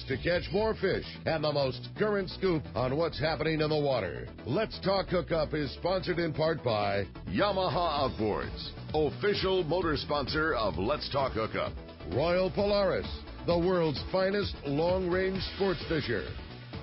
to catch more fish and the most current scoop on what's happening in the water. Let's Talk Hookup is sponsored in part by Yamaha Outboards, official motor sponsor of Let's Talk Hookup. Royal Polaris, the world's finest long-range sports fisher.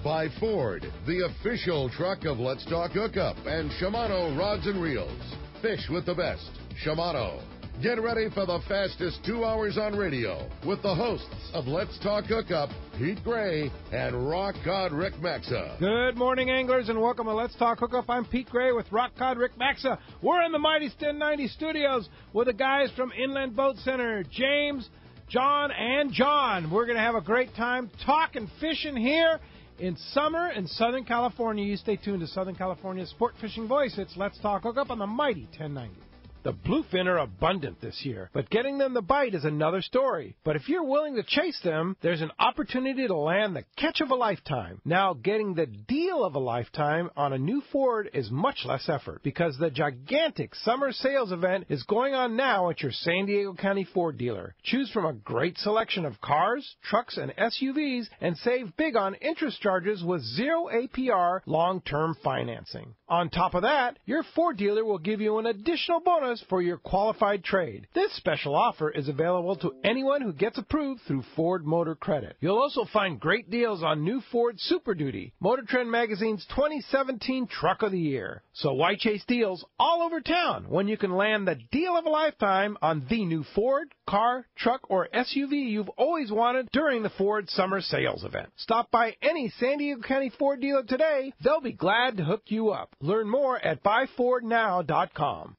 By Ford, the official truck of Let's Talk Hookup, and Shimano Rods and Reels. Fish with the best. Shimano. Get ready for the fastest 2 hours on radio with the hosts of Let's Talk Hookup, Pete Gray and Rock Cod Rick Maxa. Good morning, anglers, and welcome to Let's Talk Hookup. I'm Pete Gray with Rock Cod Rick Maxa. We're in the Mighty 1090 studios with the guys from Inland Boat Center, James, John, and John. We're going to have a great time talking fishing here in summer in Southern California. You stay tuned to Southern California's sport fishing voice. It's Let's Talk Hookup on the Mighty 1090. The bluefin are abundant this year, but getting them to bite is another story. But if you're willing to chase them, there's an opportunity to land the catch of a lifetime. Now, getting the deal of a lifetime on a new Ford is much less effort because the gigantic summer sales event is going on now at your San Diego County Ford dealer. Choose from a great selection of cars, trucks, and SUVs and save big on interest charges with 0 APR long-term financing. On top of that, your Ford dealer will give you an additional bonus for your qualified trade. This special offer is available to anyone who gets approved through Ford Motor Credit. You'll also find great deals on new Ford Super Duty, Motor Trend Magazine's 2017 Truck of the Year. So why chase deals all over town when you can land the deal of a lifetime on the new Ford, car, truck, or SUV you've always wanted during the Ford Summer Sales Event? Stop by any San Diego County Ford dealer today. They'll be glad to hook you up. Learn more at buyfordnow.com.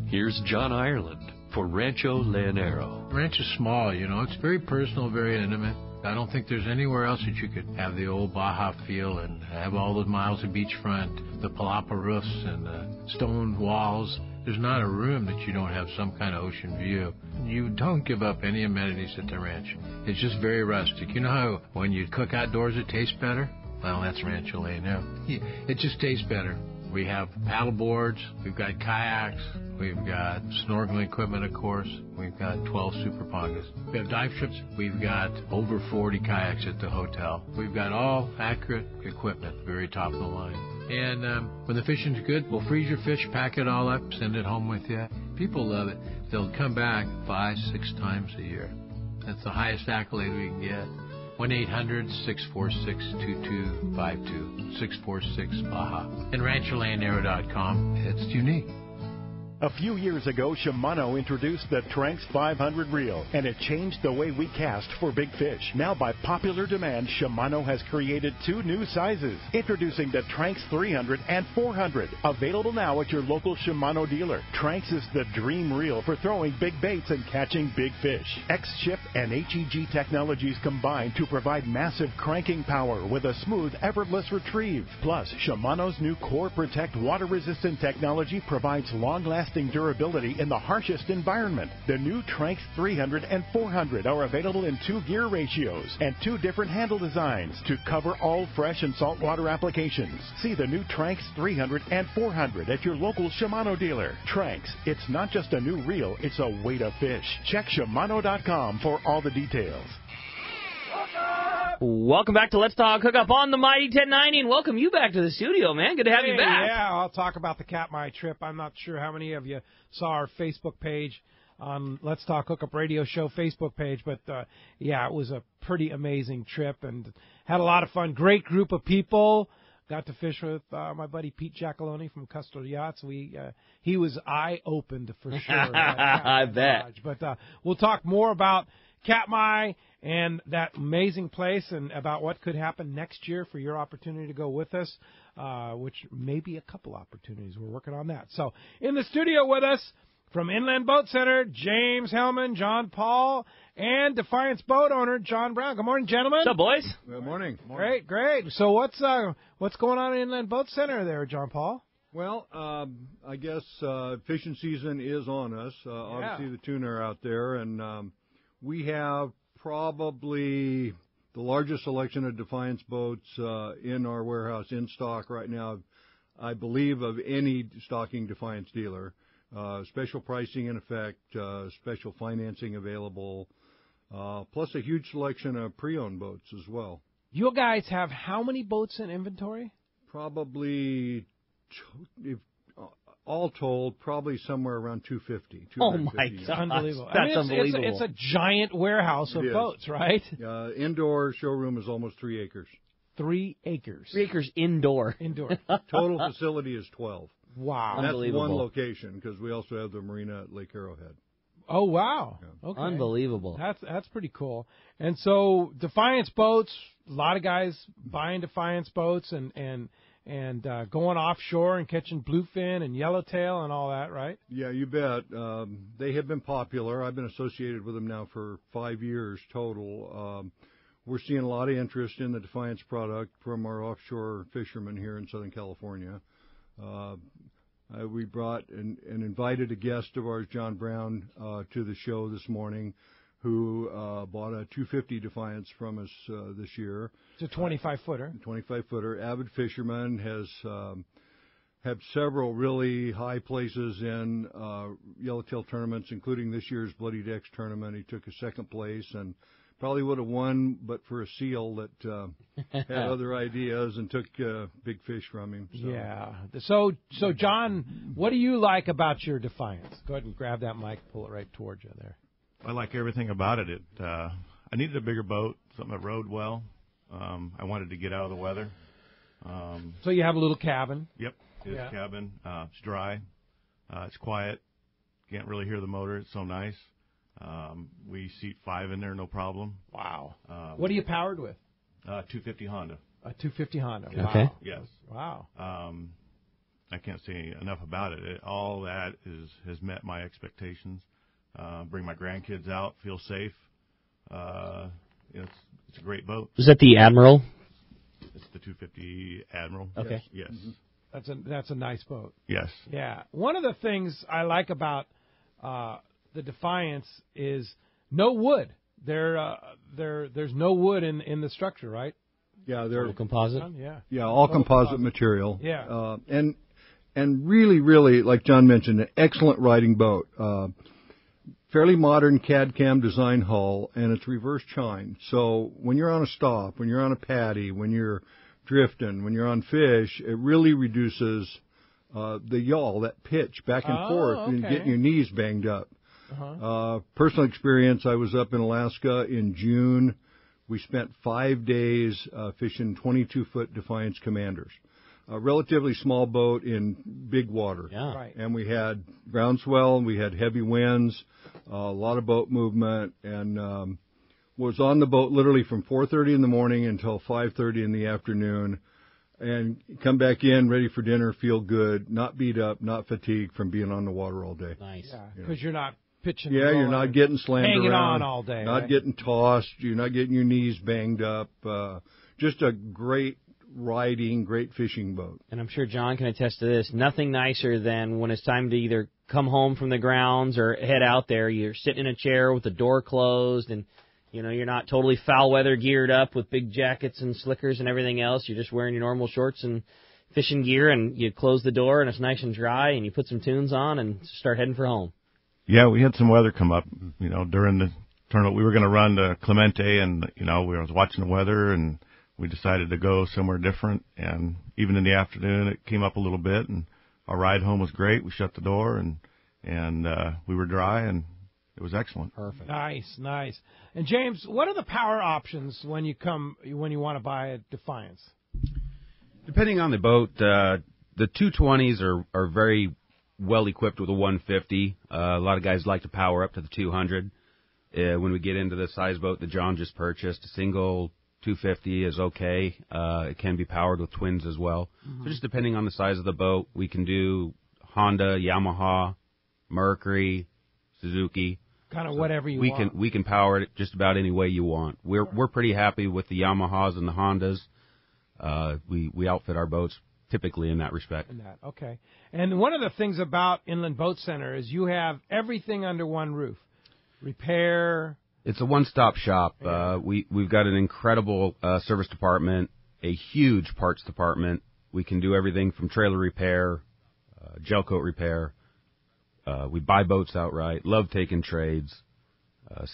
Here's John Ireland for Rancho Leonero. Ranch is small, it's very personal, very intimate. I don't think there's anywhere else that you could have the old Baja feel and have all those miles of beachfront, the palapa roofs and the stone walls. There's not a room that you don't have some kind of ocean view. You don't give up any amenities at the ranch. It's just very rustic. You know how when you cook outdoors it tastes better? Well, that's Rancho Leonero. It just tastes better. We have paddle boards, we've got kayaks, we've got snorkeling equipment, of course. We've got 12 super pongas. We have dive trips. We've got over 40 kayaks at the hotel. We've got all accurate equipment, very top of the line. And when the fishing's good, we'll freeze your fish, pack it all up, send it home with you. People love it. They'll come back 5-6 times a year. That's the highest accolade we can get. 1-800-646-2252, 646-BAJA. And RanchoLeonero.com. It's unique. A few years ago, Shimano introduced the Tranx 500 reel, and it changed the way we cast for big fish. Now, by popular demand, Shimano has created 2 new sizes. Introducing the Tranx 300 and 400, available now at your local Shimano dealer. Tranx is the dream reel for throwing big baits and catching big fish. X-Ship and HEG technologies combine to provide massive cranking power with a smooth, effortless retrieve. Plus, Shimano's new Core Protect water-resistant technology provides long-lasting durability in the harshest environment. The new Tranx 300 and 400 are available in 2 gear ratios and 2 different handle designs to cover all fresh and saltwater applications. See the new Tranx 300 and 400 at your local Shimano dealer. Tranx, it's not just a new reel, it's a way to fish. Check Shimano.com for all the details. Welcome back to Let's Talk Hookup on the Mighty 1090, and welcome you back to the studio, man. Good to have you back. Yeah, I'll talk about the Katmai trip. I'm not sure how many of you saw our Facebook page on Let's Talk Hookup Radio Show Facebook page, but, yeah, it was a pretty amazing trip and had a lot of fun. Great group of people. Got to fish with my buddy Pete Giacalone from Custer Yachts. He was eye-opened for sure. I bet. But we'll talk more about Katmai and that amazing place and about what could happen next year for your opportunity to go with us, which may be a couple opportunities. We're working on that. So in the studio with us from Inland Boat Center, James Hellman, John Paul, and Defiance boat owner John Brown. Good morning, gentlemen. What's up, boys? Good morning. Great. So what's going on in Inland Boat Center there, John Paul? Well, I guess fishing season is on us. Obviously, the tuna are out there, and we have probably the largest selection of Defiance boats in our warehouse in stock right now, I believe, of any stocking Defiance dealer. Special pricing in effect, special financing available. plus a huge selection of pre-owned boats as well. You guys have how many boats in inventory? Probably, if all told, probably somewhere around 250. Oh, my God. Unbelievable. That's unbelievable. It's a giant warehouse of boats, right? Indoor showroom is almost 3 acres. 3 acres. 3 acres indoor. Total facility is 12. Wow. And that's Unbelievable. one location, because we also have the marina at Lake Arrowhead. Oh, wow. Yeah. Okay. Unbelievable. That's pretty cool. And so Defiance boats, a lot of guys buying Defiance boats and going offshore and catching bluefin and yellowtail and all that, right? Yeah, you bet. They have been popular. I've been associated with them now for 5 years total. We're seeing a lot of interest in the Defiance product from our offshore fishermen here in Southern California. We brought and invited a guest of ours, John Brown, to the show this morning, who bought a 250 Defiance from us this year. It's a 25-footer. 25-footer. Avid fisherman, has had several really high places in yellowtail tournaments, including this year's Bloody Decks tournament. He took a second place and probably would have won, but for a seal that had other ideas and took big fish from him. So. Yeah. So John, what do you like about your Defiance? Go ahead and grab that mic, pull it right towards you there. I like everything about it. I needed a bigger boat, something that rode well. I wanted to get out of the weather. So you have a little cabin. Yep, it is a cabin. It's dry. It's quiet. Can't really hear the motor. It's so nice. We seat 5 in there, no problem. Wow. What are you powered with? 250 Honda. A 250 Honda. Okay. Wow. Yes. Wow. I can't say enough about it. All that has met my expectations. Bring my grandkids out, feel safe. It's a great boat. Is that the Admiral? It's the 250 Admiral. Okay. Yes. Mm-hmm. That's a nice boat. Yes. Yeah. One of the things I like about the Defiance is no wood. There's no wood in the structure, right? Yeah, they're all composite. Yeah, all composite material. Yeah, and really, like John mentioned, an excellent riding boat. Fairly modern CAD/CAM design hull, and it's reverse chine. So when you're on a stop, when you're on a patty, when you're drifting, when you're on fish, it really reduces the yaw, that pitch back and forth, and getting your knees banged up. Personal experience, I was up in Alaska in June. We spent 5 days fishing 22-foot Defiance Commanders. A relatively small boat in big water. Yeah. Right. And we had groundswell, and we had heavy winds, a lot of boat movement, and was on the boat literally from 4:30 in the morning until 5:30 in the afternoon, and come back in ready for dinner, feel good, not beat up, not fatigued from being on the water all day. Nice. Yeah, because you're not pitching. Yeah, you're not getting slammed hanging around, on all day. not right? getting tossed. You're not getting your knees banged up. Just a great riding, great fishing boat. And I'm sure John can attest to this. Nothing nicer than when it's time to either come home from the grounds or head out there. You're sitting in a chair with the door closed, and you're not totally foul weather geared up with big jackets and slickers and everything else. You're just wearing your normal shorts and fishing gear, and you close the door and it's nice and dry, and you put some tunes on and start heading for home. Yeah, we had some weather come up, during the tournament. We were going to run to Clemente, and, we was watching the weather, and we decided to go somewhere different. And even in the afternoon, it came up a little bit, and our ride home was great. We shut the door, and we were dry, and it was excellent. Perfect. Nice. And James, what are the power options when you want to buy a Defiance? Depending on the boat, the 220s are very well equipped with a 150. A lot of guys like to power up to the 200. When we get into the size boat that John just purchased, a single 250 is okay. It can be powered with twins as well. Mm-hmm. So just depending on the size of the boat, we can do Honda, Yamaha, Mercury, Suzuki. Kind of whatever you want. We can power it just about any way you want. We're pretty happy with the Yamahas and the Hondas. We outfit our boats typically in that respect. Okay. And one of the things about Inland Boat Center is you have everything under one roof. Repair. It's a one-stop shop. Yeah. We've got an incredible service department, a huge parts department. We can do everything from trailer repair, gel coat repair. We buy boats outright. Love taking trades.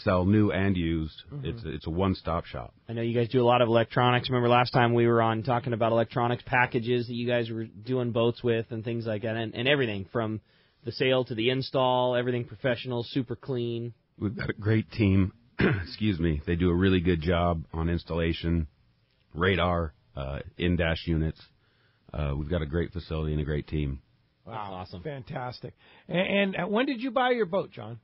sell new and used. It's a one-stop shop. I know you guys do a lot of electronics. Remember last time we were on talking about electronics packages that you guys were doing boats with and things like that, and everything from the sale to the install, everything professional, super clean. We've got a great team. Excuse me. They do a really good job on installation, radar, in-dash units. We've got a great facility and a great team. Wow, awesome. Fantastic. And when did you buy your boat, John?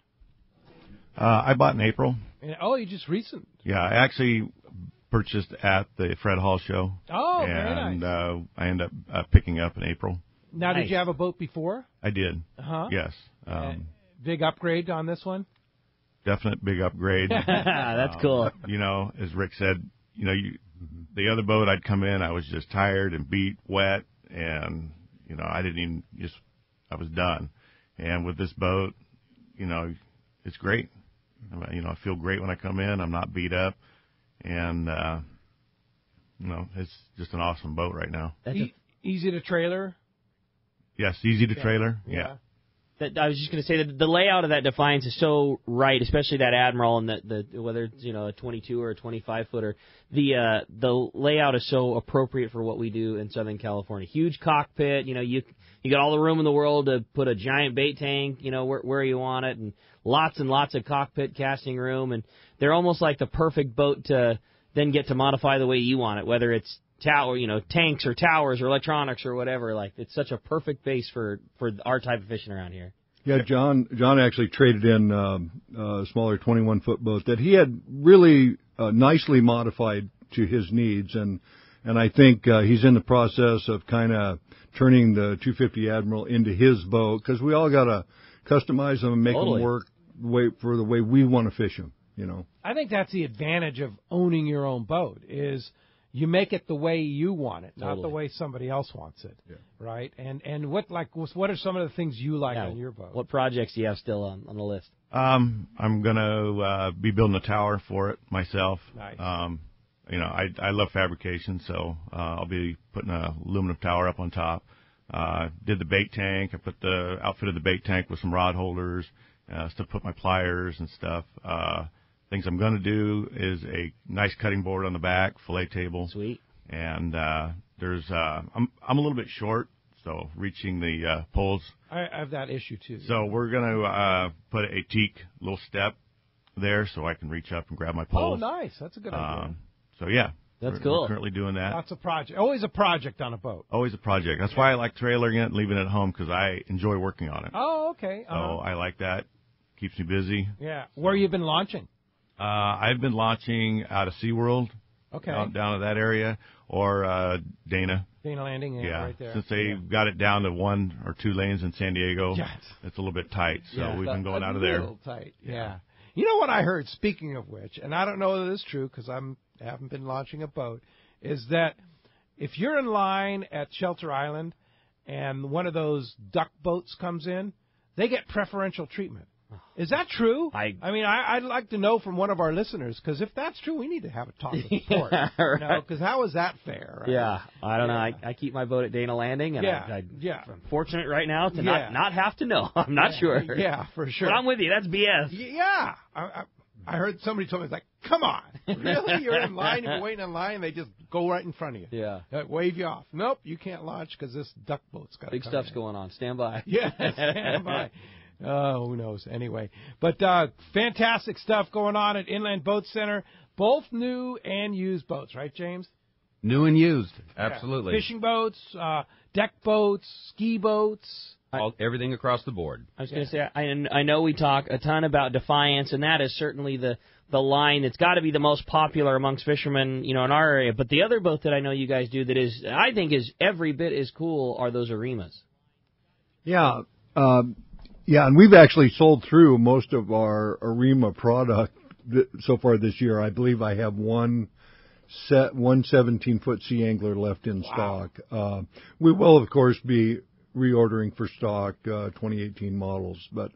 I bought in April. Oh, you just recent. Yeah, I actually purchased at the Fred Hall show. Oh, and, very nice. I ended up picking up in April. Now, Nice. did you have a boat before? I did. Uh-huh. Yes. Big upgrade on this one? Definite big upgrade. That's cool. You know, as Rick said, you know, the other boat I'd come in, I was just tired and beat, wet, and, you know, I was done. And with this boat, you know, it's great. You know, I feel great when I come in. I'm not beat up. And, you know, it's just an awesome boat right now. Easy to trailer? Yes, easy to trailer. Yeah. I was just going to say that the layout of that Defiance is so right, especially that Admiral and the whether it's, you know, a 22 or a 25 footer. The layout is so appropriate for what we do in Southern California. Huge cockpit, you know, you got all the room in the world to put a giant bait tank, you know, where you want it, and lots of cockpit casting room, and they're almost like the perfect boat to then get to modify the way you want it, whether it's tanks or towers or electronics or whatever. Like, it's such a perfect base for our type of fishing around here. Yeah, John actually traded in a smaller 21-foot boat that he had really nicely modified to his needs, and I think he's in the process of kind of turning the 250 Admiral into his boat, because we all got to customize them and make them work for the way we want to fish them, you know. I think that's the advantage of owning your own boat, is you make it the way you want it, not the way somebody else wants it, right? And what are some of the things you like on your boat? What projects do you have still on the list? I'm gonna be building a tower for it myself. Nice. You know, I love fabrication, so I'll be putting a aluminum tower up on top. Did the bait tank. I outfitted the bait tank with some rod holders, to put my pliers and stuff. Things I'm going to do is a nice cutting board on the back, fillet table. Sweet. And there's I'm a little bit short, so reaching the poles. I have that issue too. So we're going to put a teak little step there so I can reach up and grab my poles. Oh, nice. That's a good idea. So yeah, that's cool. We're currently doing that. Lots of project. Always a project on a boat. Always a project. That's why I like trailering it and leaving it at home, because I enjoy working on it. Oh, okay. So I like that. Keeps me busy. Yeah. Where you been launching? I've been launching out of SeaWorld, down at that area, or Dana. Dana Landing, right there. Since they got it down to 1 or 2 lanes in San Diego, it's a little bit tight, so we've been going out of there. A little tight, yeah. You know what I heard, speaking of which, and I don't know whether this is true because I haven't been launching a boat, is that if you're in line at Shelter Island and one of those duck boats comes in, they get preferential treatment. Is that true? I mean, I'd like to know from one of our listeners, because if that's true, we need to have a talk with the port. Because how is that fair? Right? Yeah, I don't know. I keep my boat at Dana Landing, and I'm fortunate right now to not have to know. I'm not sure. Yeah, for sure. But I'm with you. That's BS. Yeah. I heard somebody told me, it's like, come on. Really? You're in line, you're waiting in line, and they just go right in front of you. Yeah. Wave you off. Nope, you can't launch because this duck boat's got big stuff's going on. Stand by. Yeah, stand by. Oh, who knows? Anyway, but fantastic stuff going on at Inland Boat Center. Both new and used boats, right, James? New and used, absolutely. Fishing boats, deck boats, ski boats. Everything across the board. I was going to say, I know we talk a ton about Defiance, and that is certainly the line that's got to be the most popular amongst fishermen, you know, in our area. But the other boat that I know you guys do that is, I think, is every bit as cool are those Arimas. Yeah. Yeah, and we've actually sold through most of our Arima product so far this year. I believe I have one 17-foot Sea Angler left in stock. We will, of course, be reordering for stock 2018 models. But,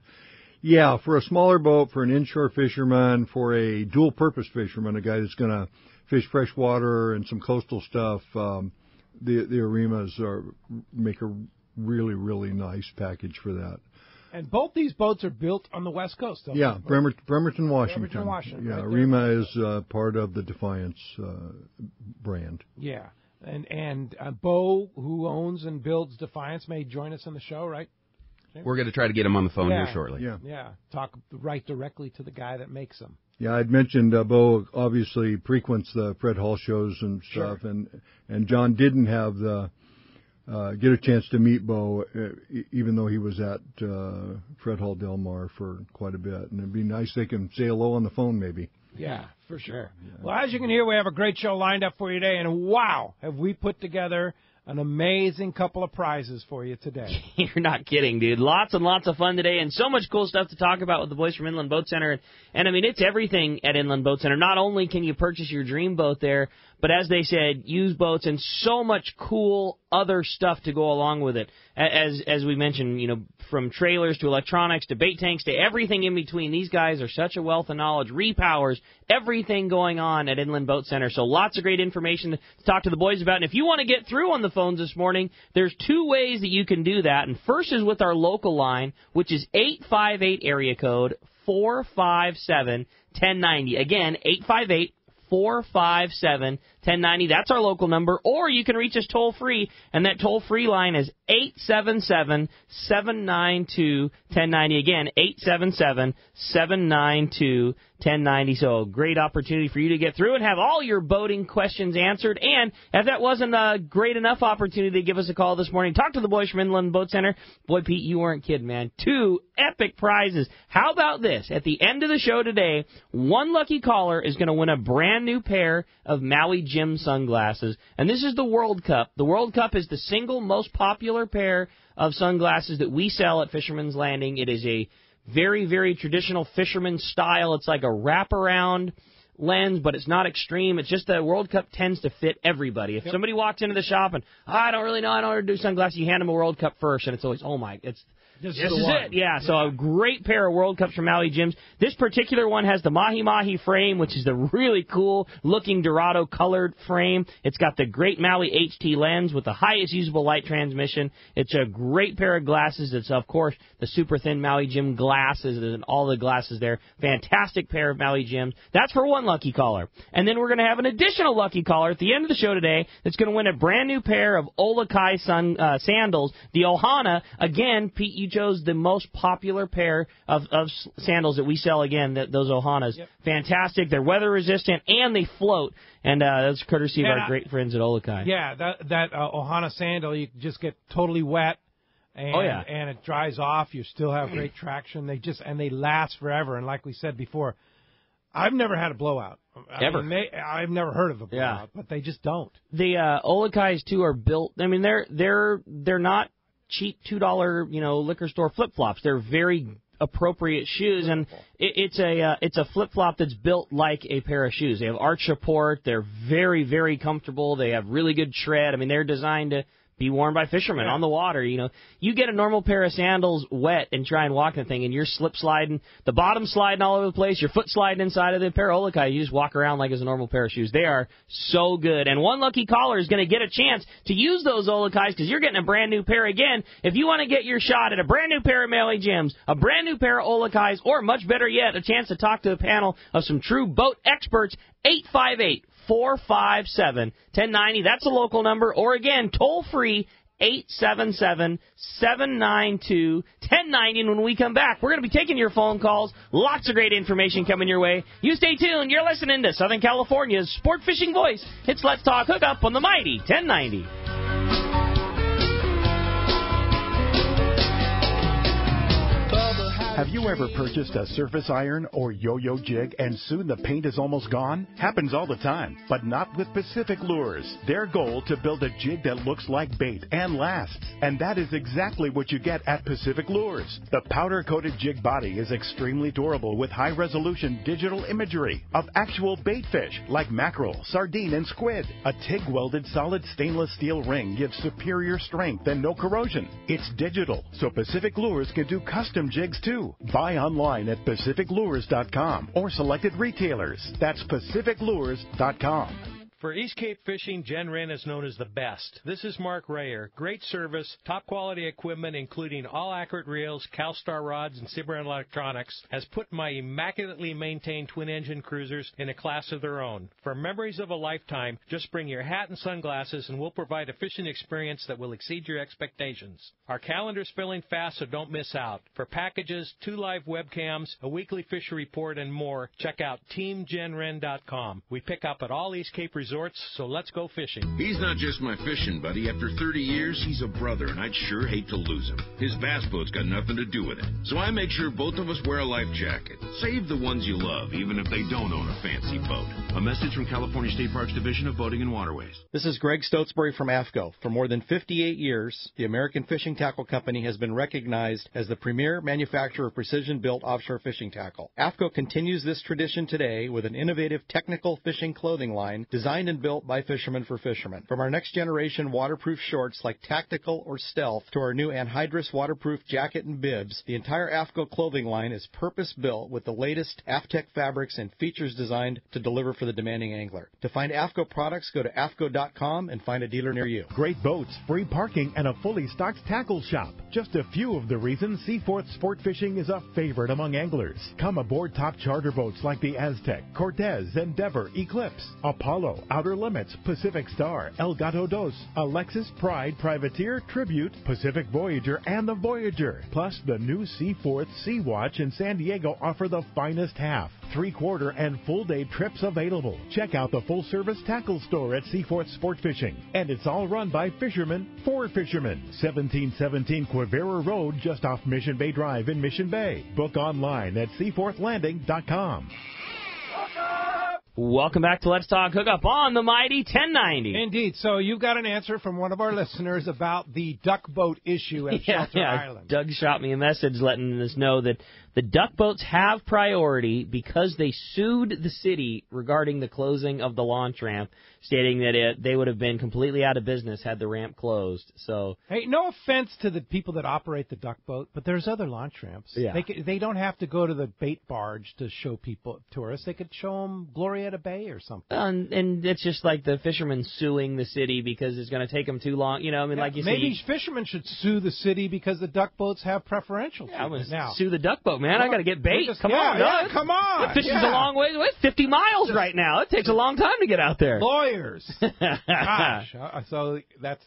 yeah, for a smaller boat, for an inshore fisherman, for a dual-purpose fisherman, a guy that's going to fish freshwater and some coastal stuff, the Arimas make a really, really nice package for that. And both these boats are built on the West Coast, though. Yeah, Bremerton, Washington. Bremerton, Washington. Yeah, right Rima is part of the Defiance brand. Yeah. And Bo, who owns and builds Defiance, may join us on the show, right? We're going to try to get him on the phone here shortly. Yeah. Talk right directly to the guy that makes them. Yeah, I'd mentioned Bo obviously frequents the Fred Hall shows and stuff, and John didn't have the get a chance to meet Bo, even though he was at Fred Hall Del Mar for quite a bit. And it'd be nice they can say hello on the phone, maybe. Yeah, for sure. Yeah. Well, as you can hear, we have a great show lined up for you today, and wow, have we put together an amazing couple of prizes for you today. You're not kidding, dude. Lots and lots of fun today, and so much cool stuff to talk about with the boys from Inland Boat Center. And I mean, it's everything at Inland Boat Center. Not only can you purchase your dream boat there, but as they said, used boats and so much cool other stuff to go along with it. As we mentioned, you know, from trailers to electronics to bait tanks to everything in between. These guys are such a wealth of knowledge, repowers, everything going on at Inland Boat Center. So lots of great information to talk to the boys about. And if you want to get through on the phones this morning, there's two ways that you can do that. And first is with our local line, which is 858 area code 457-1090. Again, 858-457-1090. That's our local number. Or you can reach us toll-free, and that toll-free line is 877-792-1090. Again, 877-792-1090. So a great opportunity for you to get through and have all your boating questions answered. And if that wasn't a great enough opportunity to give us a call this morning, talk to the boys from Inland Boat Center. Boy, Pete, you weren't kidding, man. 2 epic prizes. How about this? At the end of the show today, one lucky caller is going to win a brand new pair of Maui Jim sunglasses. And this is the World Cup. The World Cup is the single most popular pair of sunglasses that we sell at Fisherman's Landing. It is a very, very traditional fisherman style. It's like a wraparound lens, but it's not extreme. It's just the World Cup tends to fit everybody. If somebody walks into the shop and, I don't really know, I don't know how to do sunglasses, you hand them a World Cup first, and it's always, oh my, this is it. Yeah, so a great pair of World Cups from Maui Jim's. This particular one has the mahi-mahi frame, which is the really cool-looking Dorado-colored frame. It's got the great Maui HT lens with the highest usable light transmission. It's a great pair of glasses. It's, of course, the super-thin Maui Jim glasses and all the glasses there. Fantastic pair of Maui Jim's. That's for one lucky caller. And then we're going to have an additional lucky caller at the end of the show today that's going to win a brand-new pair of Olakai sandals. The Ohana, again, Pete, you chose the most popular pair of sandals that we sell, again, those Ohanas. Yep. Fantastic. They're weather-resistant, and they float. And that's courtesy of our great friends at Olakai. Yeah, that Ohana sandal, you just get totally wet, and, and it dries off. You still have great traction. They last forever. And like we said before, I've never had a blowout. Ever. I've never heard of a blowout, but they just don't. The Olakais, too, are built. I mean, they're not cheap $2 liquor store flip-flops. They're very appropriate shoes, and it's a flip-flop that's built like a pair of shoes. They have arch support. They're very, very comfortable. They have really good tread. I mean, they're designed to be worn by fishermen on the water. You know, you get a normal pair of sandals wet and try and walk the thing, and you're slip sliding, the bottom sliding all over the place, your foot sliding inside of the pair of Olakai. You just walk around like it's a normal pair of shoes. They are so good. And one lucky caller is going to get a chance to use those Olakais because you're getting a brand new pair again. If you want to get your shot at a brand new pair of Maui Jims, a brand new pair of Olakais, or much better yet, a chance to talk to a panel of some true boat experts, 858-457-1090. That's a local number. Or again, toll-free, 877-792-1090. And when we come back, we're going to be taking your phone calls. Lots of great information coming your way. You stay tuned. You're listening to Southern California's sport fishing voice. It's Let's Talk Hookup on the mighty 1090. Have you ever purchased a surface iron or yo-yo jig and soon the paint is almost gone? Happens all the time, but not with Pacific Lures. Their goal to build a jig that looks like bait and lasts. And that is exactly what you get at Pacific Lures. The powder-coated jig body is extremely durable with high-resolution digital imagery of actual bait fish like mackerel, sardine, and squid. A TIG-welded solid stainless steel ring gives superior strength and no corrosion. It's digital, so Pacific Lures can do custom jigs too. Buy online at PacificLures.com or selected retailers. That's PacificLures.com. For East Cape fishing, Jen Wren is known as the best. This is Mark Rayer. Great service, top quality equipment, including all accurate reels, CalStar rods, and Cimarron electronics, has put my immaculately maintained twin-engine cruisers in a class of their own. For memories of a lifetime, just bring your hat and sunglasses, and we'll provide a fishing experience that will exceed your expectations. Our calendar's filling fast, so don't miss out. For packages, 2 live webcams, a weekly fishery report, and more, check out TeamGenRen.com. We pick up at all East Cape resorts, so let's go fishing. He's not just my fishing buddy. After 30 years, he's a brother, and I'd sure hate to lose him. His bass boat's got nothing to do with it. So I make sure both of us wear a life jacket. Save the ones you love, even if they don't own a fancy boat. A message from California State Parks Division of Boating and Waterways. This is Greg Stotesbury from AFCO. For more than 58 years, the American Fishing Tackle Company has been recognized as the premier manufacturer of precision-built offshore fishing tackle. AFCO continues this tradition today with an innovative technical fishing clothing line designed and built by fishermen for fishermen. From our next generation waterproof shorts like Tactical or Stealth to our new anhydrous waterproof jacket and bibs, the entire AFCO clothing line is purpose-built with the latest AFTEC fabrics and features designed to deliver for the demanding angler. To find AFCO products, go to AFCO.com and find a dealer near you. Great boats, free parking, and a fully stocked tackle shop. Just a few of the reasons Seaforth Sport Fishing is a favorite among anglers. Come aboard top charter boats like the Aztec, Cortez, Endeavor, Eclipse, Apollo, Outer Limits, Pacific Star, El Gato Dos, Alexis, Pride, Privateer, Tribute, Pacific Voyager, and the Voyager. Plus, the new Seaforth Sea Watch in San Diego offer the finest half, 3/4, and full-day trips available. Check out the full-service tackle store at Seaforth Sport Fishing. And it's all run by fishermen for fishermen. 1717 Quivira Road, just off Mission Bay Drive in Mission Bay. Book online at seaforthlanding.com. Welcome back to Let's Talk Hookup on the Mighty 1090. Indeed. So you've got an answer from one of our listeners about the duck boat issue at Shelter Island. Doug shot me a message letting us know that the duck boats have priority because they sued the city regarding the closing of the launch ramp, stating that they would have been completely out of business had the ramp closed. So, hey, no offense to the people that operate the duck boat, but there's other launch ramps. Yeah. They don't have to go to the bait barge to show tourists. They could show them Glorietta Bay or something. And it's just like the fishermen suing the city because it's going to take them too long. You know, I mean, like you said. Maybe fishermen should sue the city because the duck boats have preferential treatment now. Sue the duck boat, man. I got to get bait. Come on. Come on. The fishing's a long way. It's 50 miles right now. It takes a long time to get out there. Lawyers. Gosh. So that's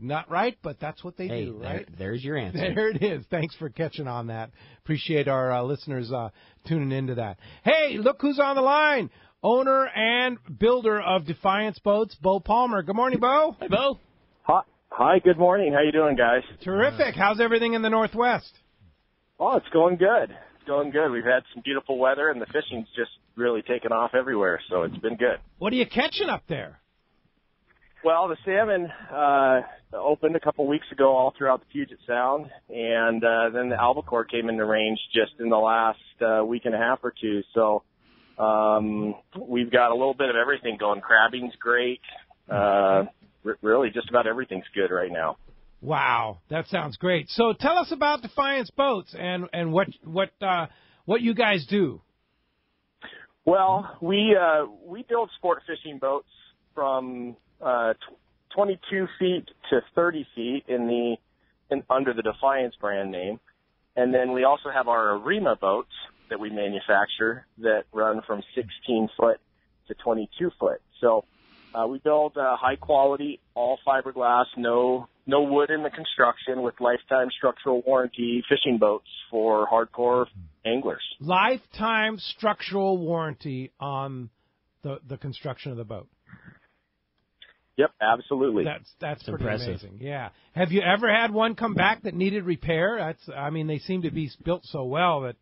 not right, but that's what they do, right? There's your answer. There it is. Thanks for catching on that. Appreciate our listeners tuning into that. Hey, look who's on the line. Owner and builder of Defiance Boats, Bo Palmer. Good morning, Bo. Hi, Bo. Hi, good morning. How you doing, guys? Terrific. How's everything in the Northwest? Oh, it's going good. It's going good. We've had some beautiful weather, and the fishing's just really taken off everywhere, so it's been good. What are you catching up there? Well, the salmon opened a couple weeks ago all throughout the Puget Sound, and then the albacore came into range just in the last week and a half or two. So we've got a little bit of everything going. Crabbing's great. Really, just about everything's good right now. Wow, that sounds great. So tell us about Defiance Boats and what you guys do. Well, we build sport fishing boats from 22 feet to 30 feet under the Defiance brand name, and then we also have our Arima boats that we manufacture that run from 16 foot to 22 foot. So we build high quality, all fiberglass, no wood in the construction, with lifetime structural warranty fishing boats for hardcore anglers. Lifetime structural warranty on the construction of the boat. Yep, absolutely. That's pretty impressive. Amazing. Yeah. Have you ever had one come back that needed repair? They seem to be built so well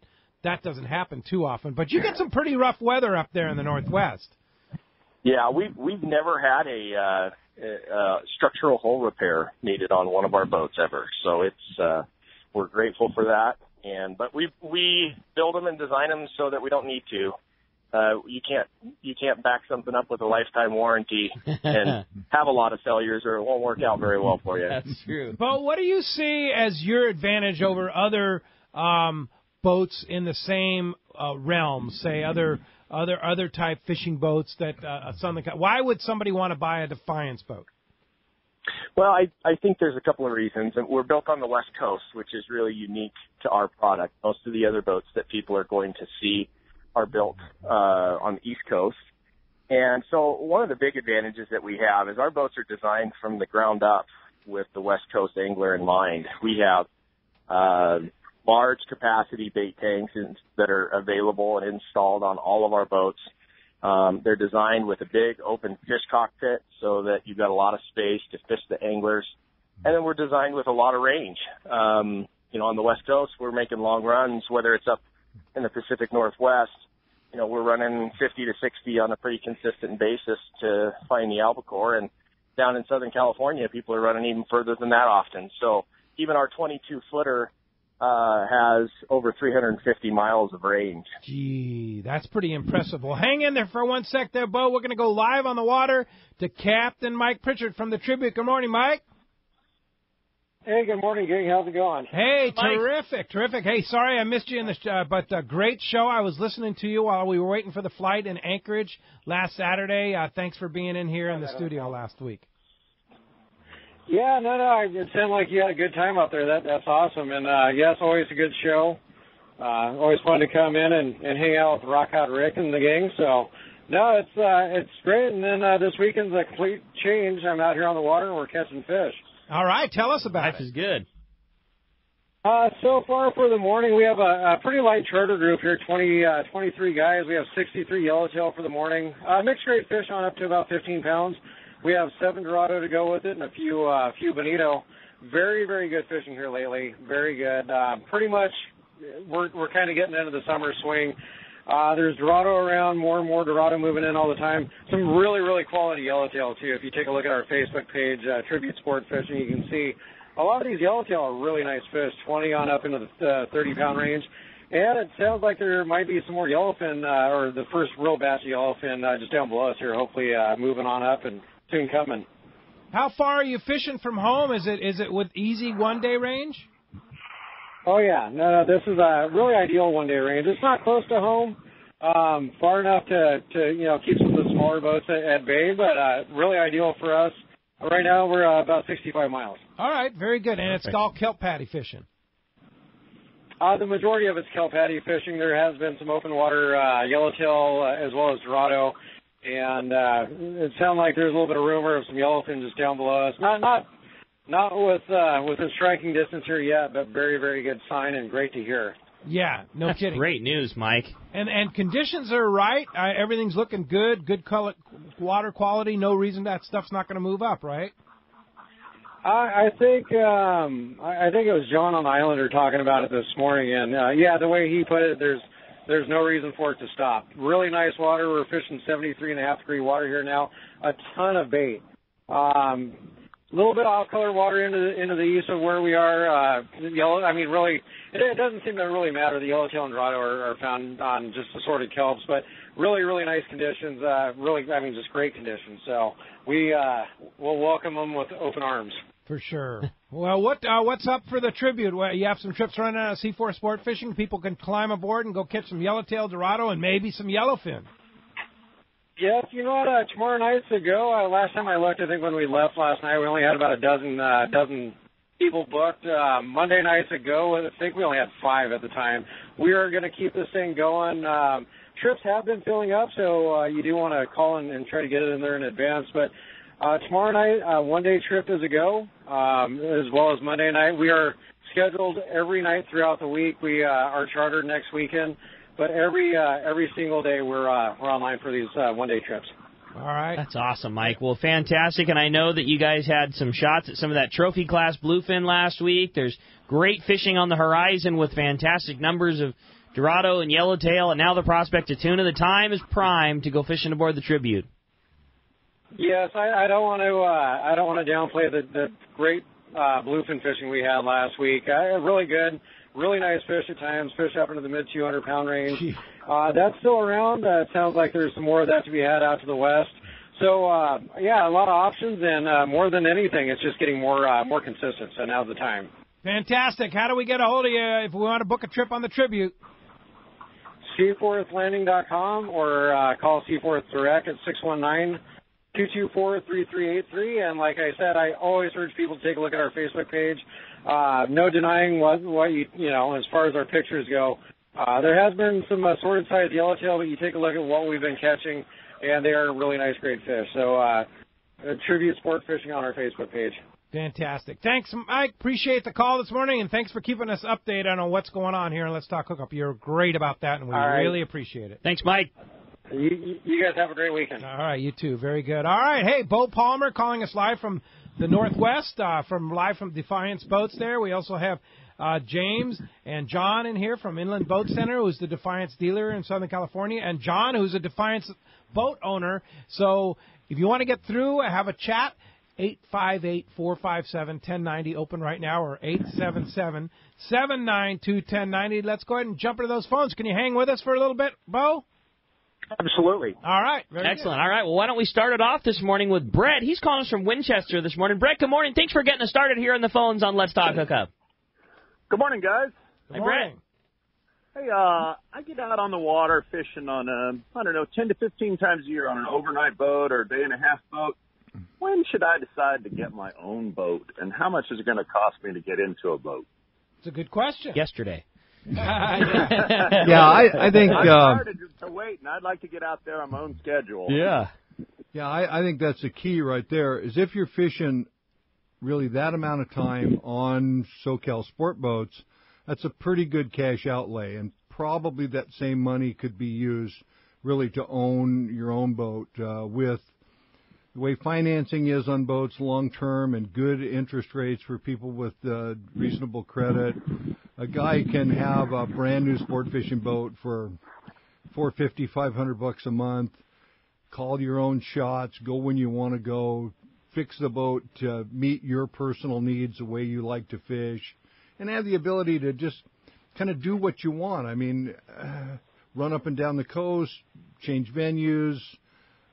that doesn't happen too often. But you get some pretty rough weather up there in the Northwest. Yeah, we've never had a structural hull repair needed on one of our boats ever. So it's we're grateful for that. But we build them and design them so that we don't need to. You can't back something up with a lifetime warranty and have a lot of failures, or it won't work out very well for you. That's true. But what do you see as your advantage over other boats in the same realm, say other other type fishing boats that something. Why would somebody want to buy a Defiance boat? Well, I think there's a couple of reasons. We're built on the West Coast, which is really unique to our product. Most of the other boats that people are going to see are built on the East Coast. And so one of the big advantages that we have is our boats are designed from the ground up with the West Coast angler in mind. We have large capacity bait tanks that are available and installed on all of our boats. They're designed with a big open fish cockpit so that you've got a lot of space to fish the anglers. And then we're designed with a lot of range. On the West Coast, we're making long runs, whether it's up in the Pacific Northwest. We're running 50 to 60 on a pretty consistent basis to find the albacore. And down in Southern California, people are running even further than that often. So even our 22-footer has over 350 miles of range. Gee, that's pretty impressive. Well, hang in there for 1 sec there, Bo. We're going to go live on the water to Captain Mike Pritchard from the Tribute. Good morning, Mike. Hey, good morning, gang. How's it going? Hey, terrific. Hey, sorry I missed you in the but great show. I was listening to you while we were waiting for the flight in Anchorage last Saturday. Thanks for being in here in the studio last week. Yeah, no, it sounded like you had a good time out there. That's awesome. And, yes, always a good show. Always fun to come in and hang out with Rock Hot Rick and the gang. So, no, it's great. And then this weekend's a complete change. I'm out here on the water and we're catching fish. All right, tell us about it. Life is good. So far for the morning, we have a pretty light charter group here, 23 guys. We have 63 yellowtail for the morning. Mixed grade fish on up to about 15 pounds. We have 7 Dorado to go with it and a few Bonito. Very, very good fishing here lately. Very good. Pretty much we're kind of getting into the summer swing. There's Dorado around, more and more Dorado moving in all the time. Some really, really quality yellowtail, too. If you take a look at our Facebook page, Tribute Sport Fishing, you can see a lot of these yellowtail are really nice fish, 20 on up into the 30-pound range. And it sounds like there might be some more yellowfin, or the first real batch of yellowfin just down below us here, hopefully moving on up and soon coming. How far are you fishing from home? Is it with easy one-day range? Oh, yeah. No, this is a really ideal one-day range. It's not close to home, far enough to keep some of the smaller boats at bay, but really ideal for us. Right now, we're about 65 miles. All right, very good. And it's all kelp patty fishing. The majority of it's kelp patty fishing. There has been some open water yellowtail as well as Dorado, and it sounds like there's a little bit of rumor of some yellowfin just down below us. Not within striking distance here yet, but very, very good sign and great to hear. Yeah, no That's kidding. Great news, Mike. And conditions are right. Everything's looking good. Good color, water quality. No reason that stuff's not going to move up, right? I think it was John on the Islander talking about it this morning, and the way he put it, there's no reason for it to stop. Really nice water. We're fishing 73.5 degree water here now. A ton of bait. A little bit off color water into the east of where we are. Yellow. I mean, really, it doesn't seem to really matter. The yellowtail and Dorado are found on just assorted kelps, but really, really nice conditions. Just great conditions. So we'll welcome them with open arms. For sure. Well, what's up for the Tribute? Well, you have some trips running out of C4 Sport Fishing. People can climb aboard and go catch some yellowtail, Dorado, and maybe some yellowfin. Yes, you know what? Tomorrow nights ago, last time I looked, I think when we left last night, we only had about a dozen people booked. Monday nights ago, I think we only had 5 at the time. We are going to keep this thing going. Trips have been filling up, so you do want to call and try to get it in there in advance. But tomorrow night, one-day trip is a go, as well as Monday night. We are scheduled every night throughout the week. We are chartered next weekend. But every single day we're online for these one-day trips. All right. That's awesome, Mike. Well, fantastic. And I know that you guys had some shots at some of that trophy class bluefin last week. There's great fishing on the horizon with fantastic numbers of Dorado and yellowtail, and now the prospect of tuna. The time is prime to go fishing aboard the Tribute. Yes, I don't want to downplay the great bluefin fishing we had last week. Really good. Really nice fish at times, fish up into the mid-200-pound range. That's still around. It sounds like there's some more of that to be had out to the west. So, a lot of options, and more than anything, it's just getting more consistent, so now's the time. Fantastic. How do we get a hold of you if we want to book a trip on the Tribute? seaforthlanding.com or call Seaforth Direct at 619-224-3383. And like I said, I always urge people to take a look at our Facebook page. No denying what you know, as far as our pictures go. There has been some assorted-sized yellowtail, but you take a look at what we've been catching, and they are really nice, great fish. So tribute sport fishing on our Facebook page. Fantastic. Thanks, Mike. Appreciate the call this morning, and thanks for keeping us updated on what's going on here. And Let's Talk Hookup. You're great about that, and we really appreciate it. Thanks, Mike. You guys have a great weekend. All right, you too. Very good. All right, hey, Bo Palmer calling us live from the Northwest, live from Defiance Boats there. We also have James and John in here from Inland Boat Center, who's the Defiance dealer in Southern California, and John, who's a Defiance boat owner. So if you want to get through, have a chat, 858-457-1090, open right now, or 877-792-1090. Let's go ahead and jump into those phones. Can you hang with us for a little bit, Bo? Absolutely. All right. Excellent. All right. Well, why don't we start it off this morning with Brett? He's calling us from Winchester this morning. Brett, good morning. Thanks for getting us started here on the phones on Let's Talk Hookup. Good morning, guys. Good morning. Hey, I get out on the water fishing on, 10 to 15 times a year on an overnight boat or a day-and-a-half boat. When should I decide to get my own boat, and how much is it going to cost me to get into a boat? It's a good question. Yesterday. I think I started to wait, and I'd like to get out there on my own schedule. Yeah, I think that's the key right there, is if you're fishing really that amount of time on SoCal sport boats, that's a pretty good cash outlay, and probably that same money could be used really to own your own boat with the way financing is on boats long-term and good interest rates for people with reasonable credit. A guy can have a brand-new sport fishing boat for $450, $500 a month, call your own shots, go when you want to go, fix the boat to meet your personal needs the way you like to fish, and have the ability to just kind of do what you want. I mean, run up and down the coast, change venues.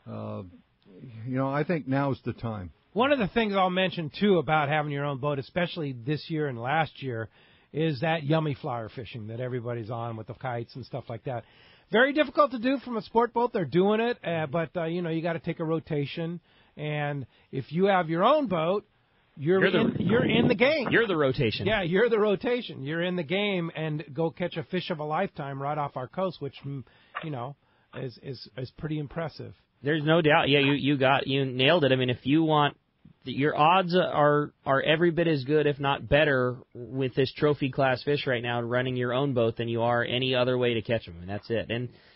I think now's the time. One of the things I'll mention, too, about having your own boat, especially this year and last year, is that yummy flower fishing that everybody's on with the kites and stuff like that. Very difficult to do from a sport boat. They're doing it, but you got to take a rotation. And if you have your own boat, you're in the game. You're the rotation. Yeah, you're the rotation. You're in the game, and go catch a fish of a lifetime right off our coast, which is pretty impressive. There's no doubt. Yeah, you nailed it. I mean, if you want, your odds are every bit as good, if not better, with this trophy class fish right now, running your own boat, than you are any other way to catch them. And that's it.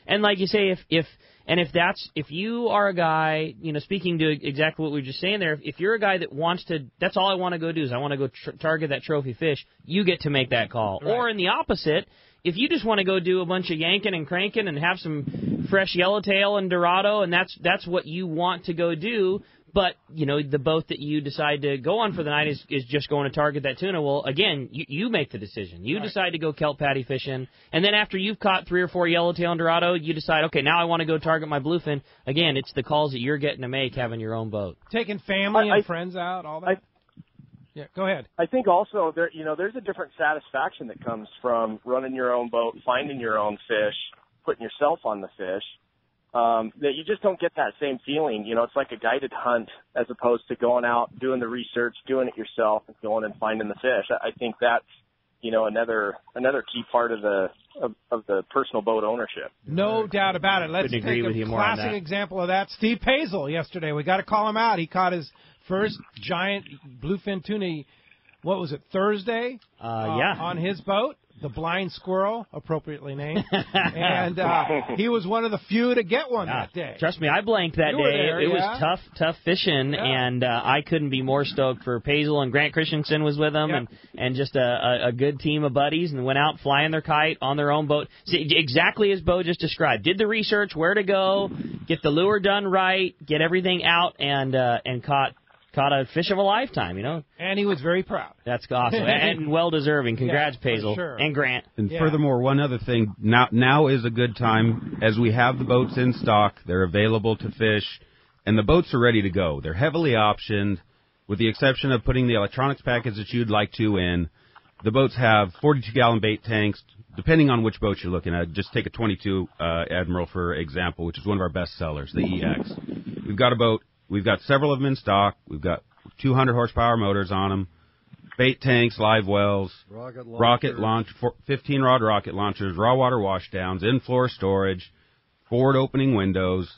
And like you say, if you are a guy, speaking to exactly what we were just saying there, if you're a guy that wants to, that's all I want to go do is I want to go target that trophy fish, you get to make that call. Right. Or in the opposite, if you just want to go do a bunch of yanking and cranking and have some fresh yellowtail and dorado, and that's what you want to go do, but, the boat that you decide to go on for the night is just going to target that tuna, well, again, you make the decision. You decide to go kelp patty fishing, and then after you've caught 3 or 4 yellowtail and dorado, you decide, okay, now I want to go target my bluefin. Again, it's the calls that you're getting to make having your own boat. Taking family and friends out, all that. Yeah, go ahead. I think also there's a different satisfaction that comes from running your own boat, finding your own fish, putting yourself on the fish, that you just don't get that same feeling. It's like a guided hunt as opposed to going out, doing the research, doing it yourself, and going and finding the fish. I think that's, another key part of the personal boat ownership. No doubt about it. Let's take a classic example of that. Steve Pazel yesterday. We got to call him out. He caught his first giant bluefin tuna, what was it, Thursday? On his boat, the Blind Squirrel, appropriately named. And he was one of the few to get one that day. Trust me, I blanked that day. It was tough fishing, and I couldn't be more stoked for Pazel, and Grant Christensen was with them, and just a good team of buddies, and went out flying their kite on their own boat. See, exactly as Bo just described. Did the research, where to go, get the lure done right, get everything out, and caught a fish of a lifetime, And he was very proud. That's awesome. And well-deserving. Congrats, Pazel. Sure. And Grant. And furthermore, one other thing, now is a good time, as we have the boats in stock, they're available to fish, and the boats are ready to go. They're heavily optioned, with the exception of putting the electronics package that you'd like to in. The boats have 42-gallon bait tanks, depending on which boat you're looking at, just take a 22 Admiral, for example, which is one of our best sellers, the EX. We've got a boat. We've got several of them in stock. We've got 200 horsepower motors on them, bait tanks, live wells, rocket launch, 15-rod rocket launchers, raw water washdowns, in-floor storage, forward opening windows,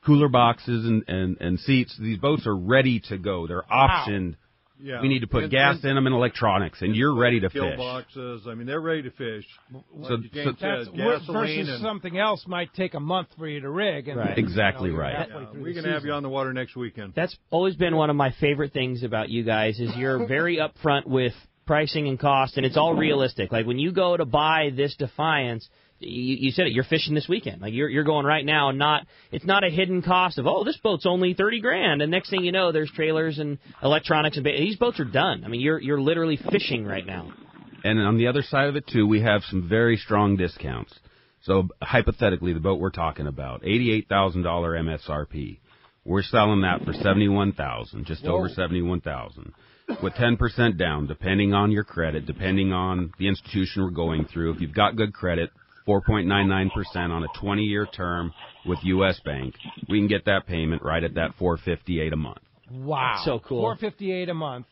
cooler boxes and seats. These boats are ready to go. They're optioned. Yeah. We need to put gas in them and electronics, and you're ready to fish. Boxes. I mean, they're ready to fish. Like James said, versus gasoline something else might take a month for you to rig. And Right. Exactly right. We can have you on the water next weekend. That's always been one of my favorite things about you guys is you're very upfront with pricing and cost, and it's all realistic. Like when you go to buy this Defiance, you said it, you're fishing this weekend. Like you're going right now, it's not a hidden cost of, oh, this boat's only $30,000, and next thing you know, there's trailers and electronics and these boats are done. I mean, you're literally fishing right now. And on the other side of it too, we have some very strong discounts. So hypothetically, the boat we're talking about, $88,000 MSRP, we're selling that for $71,000, just over $71,000, with 10% down, depending on your credit, depending on the institution we're going through. If you've got good credit, 4.99% on a 20-year term with U.S. Bank, we can get that payment right at that $458 a month. Wow, that's so cool. $458 a month,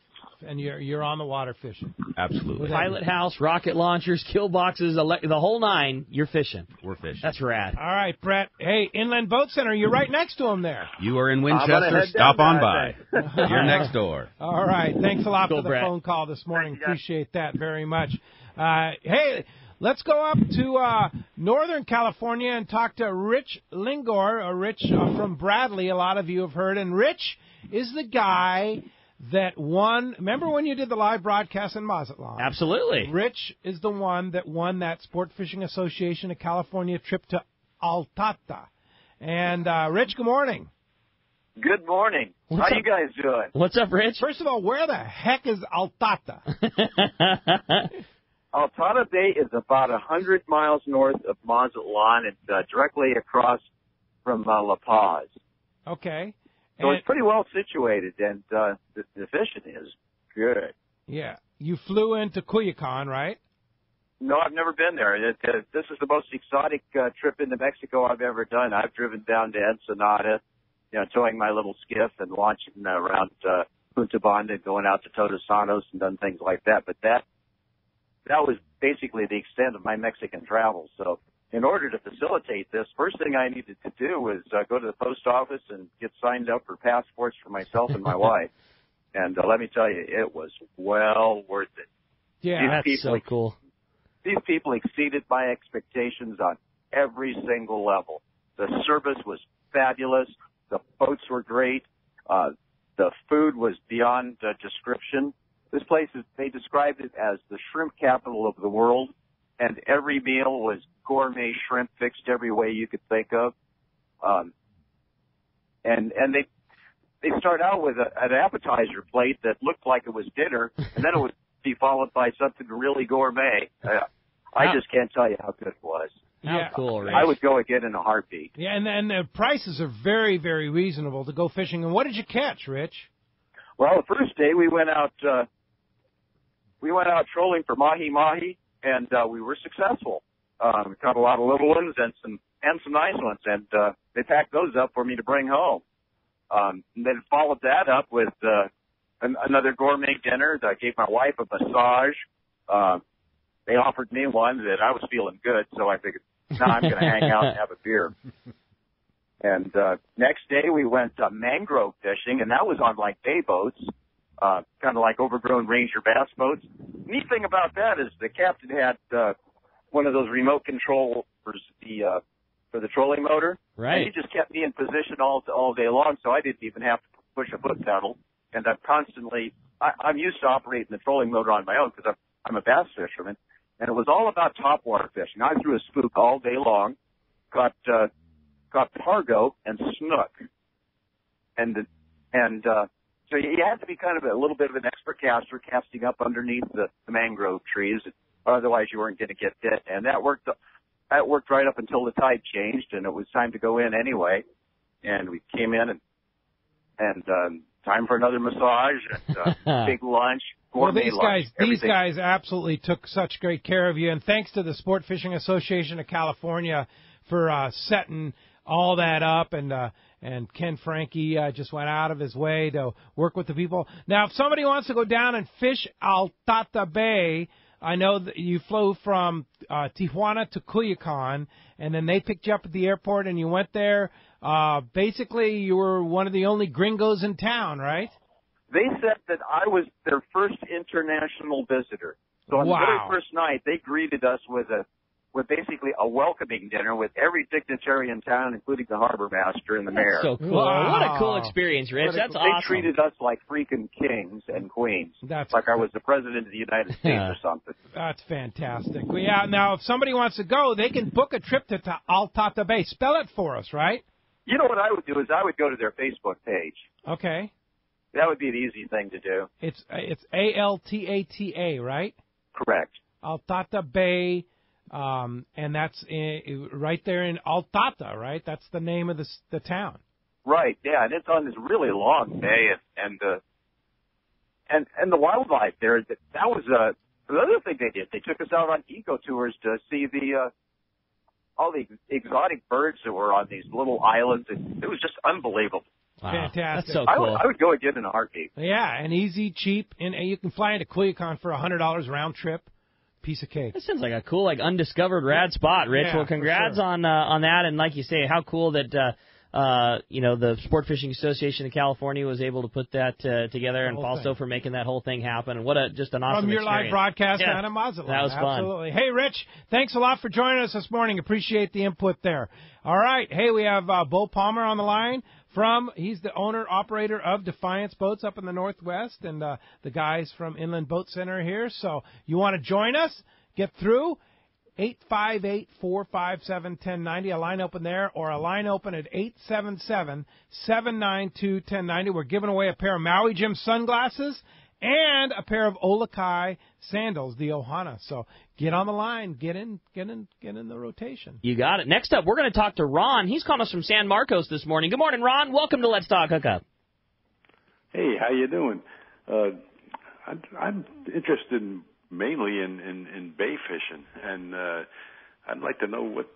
and you're on the water fishing. Absolutely. With pilot house, rocket launchers, kill boxes, the whole nine, you're fishing. We're fishing. That's rad. All right, Brett. Hey, Inland Boat Center, you're right next to them there. You are in Winchester. Stop on by. You're next door. All right. Thanks a lot for the Brett. phone call this morning. Appreciate that very much. Hey, let's go up to Northern California and talk to Rich Lingor. Rich from Bradley, a lot of you have heard. And Rich is the guy that won. Remember when you did the live broadcast in Mazatlan? Absolutely. Rich is the one that won that Sport Fishing Association of California trip to Altata. And, Rich, good morning. Good morning. How you guys doing? What's up, Rich? First of all, where the heck is Altata? Altata Bay is about 100 miles north of Mazatlan. It's directly across from La Paz. Okay. So it's pretty well situated, and the fishing is good. Yeah. You flew into Culiacan, right? No, I've never been there. This is the most exotic trip into Mexico I've ever done. I've driven down to Ensenada, towing my little skiff and launching around Punta Banda, going out to Todos Santos and done things like that. But that was basically the extent of my Mexican travel. So in order to facilitate this, first thing I needed to do was go to the post office and get signed up for passports for myself and my wife. And let me tell you, it was well worth it. Yeah, that's so cool. These people exceeded my expectations on every single level. The service was fabulous. The boats were great. The food was beyond description. This place they described it as the shrimp capital of the world, and every meal was gourmet shrimp fixed every way you could think of. And they start out with an appetizer plate that looked like it was dinner, and then it would be followed by something really gourmet. I just can't tell you how good it was. Yeah. Cool, Rich. I would go again in a heartbeat. Yeah, and the prices are very, very reasonable to go fishing. And what did you catch, Rich? Well, the first day we went out trolling for mahi-mahi, and we were successful. We caught a lot of little ones and some nice ones, and they packed those up for me to bring home. And then followed that up with another gourmet dinner. I gave my wife a massage. They offered me one that I was feeling good, so I figured, now I'm going to hang out and have a beer. And next day we went mangrove fishing, and that was on like day boats, kind of like overgrown Ranger bass boats. Neat thing about that is the captain had one of those remote controls for the trolling motor. Right. And he just kept me in position all day long, so I didn't even have to push a foot pedal. And I'm used to operating the trolling motor on my own because I'm a bass fisherman. And it was all about topwater fishing. I threw a spook all day long, caught pargo and snook. And so you had to be kind of a little bit of an expert caster, casting up underneath the mangrove trees. Otherwise you weren't going to get bit. And that worked right up until the tide changed, and it was time to go in anyway. And we came in and time for another massage and big lunch. gourmet these guys absolutely took such great care of you, and thanks to the Sport Fishing Association of California for setting all that up, and Ken Frankie just went out of his way to work with the people. Now, if somebody wants to go down and fish Altata Bay, I know that you flew from Tijuana to Culiacan, and then they picked you up at the airport, and you went there. Basically, you were one of the only gringos in town, right? They said that I was their first international visitor. So on the very first night, they greeted us with basically a welcoming dinner with every dignitary in town, including the harbor master and the mayor. So cool. Wow. What a cool experience, Rich. That's awesome. They treated us like freaking kings and queens. Like I was the president of the United States or something. That's fantastic. Well, yeah, now, if somebody wants to go, they can book a trip to Altata Bay. Spell it for us, right? You know what I would do is I would go to their Facebook page. Okay. That would be an easy thing to do. It's Altata, right? Correct. Altata Bay. And that's right there in Altata, right? That's the name of the town. Right, yeah, and it's on this really long bay, and the wildlife there. That was the other thing they did. They took us out on eco tours to see all the exotic birds that were on these little islands. It was just unbelievable. Wow. Fantastic. That's so cool. I would go again in a heartbeat. Yeah, and easy, cheap, and you can fly into Culiacan for $100 round trip. Piece of cake. That sounds like a cool, undiscovered rad spot, Rich. Yeah, well, congrats on that, and like you say, how cool that the Sport Fishing Association of California was able to put that together, and also for making that whole thing happen. And what just an awesome from your experience. Live broadcast yeah. down in Mazatlan. That was Absolutely. fun. Hey, Rich, thanks a lot for joining us this morning. Appreciate the input there. All right. Hey, we have Bo Palmer on the line. He's the owner-operator of Defiance Boats up in the Northwest, and the guys from Inland Boat Center here. So you want to join us? Get through, 858-457-1090, a line open there, or a line open at 877-792-1090. We're giving away a pair of Maui Jim sunglasses and a pair of Olakai sandals, the Ohana. So get on the line, get in the rotation. You got it. Next up, we're going to talk to Ron. He's calling us from San Marcos this morning. Good morning, Ron. Welcome to Let's Talk Hookup. Hey, how you doing? I'm interested mainly in bay fishing, and I'd like to know what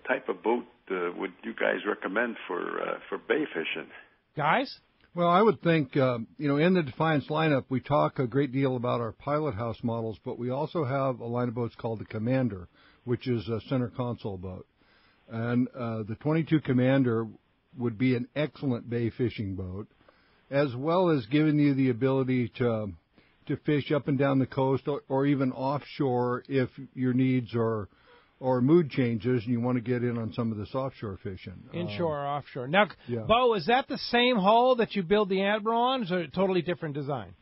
type of boat would you guys recommend for bay fishing? Guys? Well, I would think, in the Defiance lineup, we talk a great deal about our pilot house models, but we also have a line of boats called the Commander, which is a center console boat. And the 22 Commander would be an excellent bay fishing boat, as well as giving you the ability to fish up and down the coast or even offshore if your needs or mood changes and you want to get in on some of this offshore fishing. Inshore or offshore. Now, yeah. Bo, is that the same hull that you build the Admiral on, or is it a totally different design?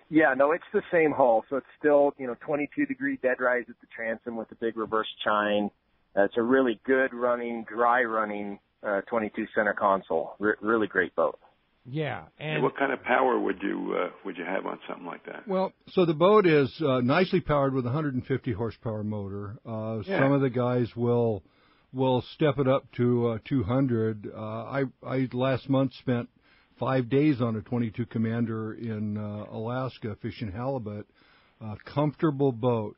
Yeah, no, it's the same hull. So it's still, 22-degree dead rise at the transom with the big reverse chine. It's a really good running, dry running 22 center console. Really great boat. Yeah, and what kind of power would you have on something like that? Well, so the boat is nicely powered with a 150 horsepower motor. Some of the guys will step it up to 200. I last month spent 5 days on a 22 Commander in Alaska fishing halibut. Comfortable boat.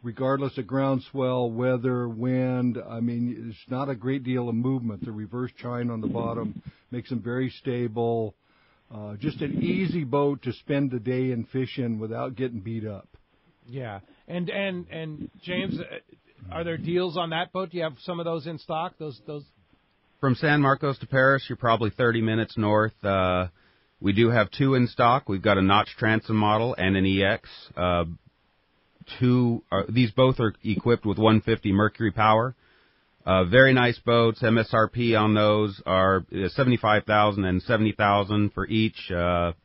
Regardless of groundswell, weather, wind, it's not a great deal of movement. The reverse chine on the bottom makes them very stable. Just an easy boat to spend the day in fishing without getting beat up. Yeah, and James, are there deals on that boat? Do you have some of those in stock? Those. From San Marcos to Paris, you're probably 30 minutes north. We do have two in stock. We've got a notch transom model and an EX. These both are equipped with 150 Mercury power. Very nice boats. MSRP on those are $75,000 and $70,000 for each.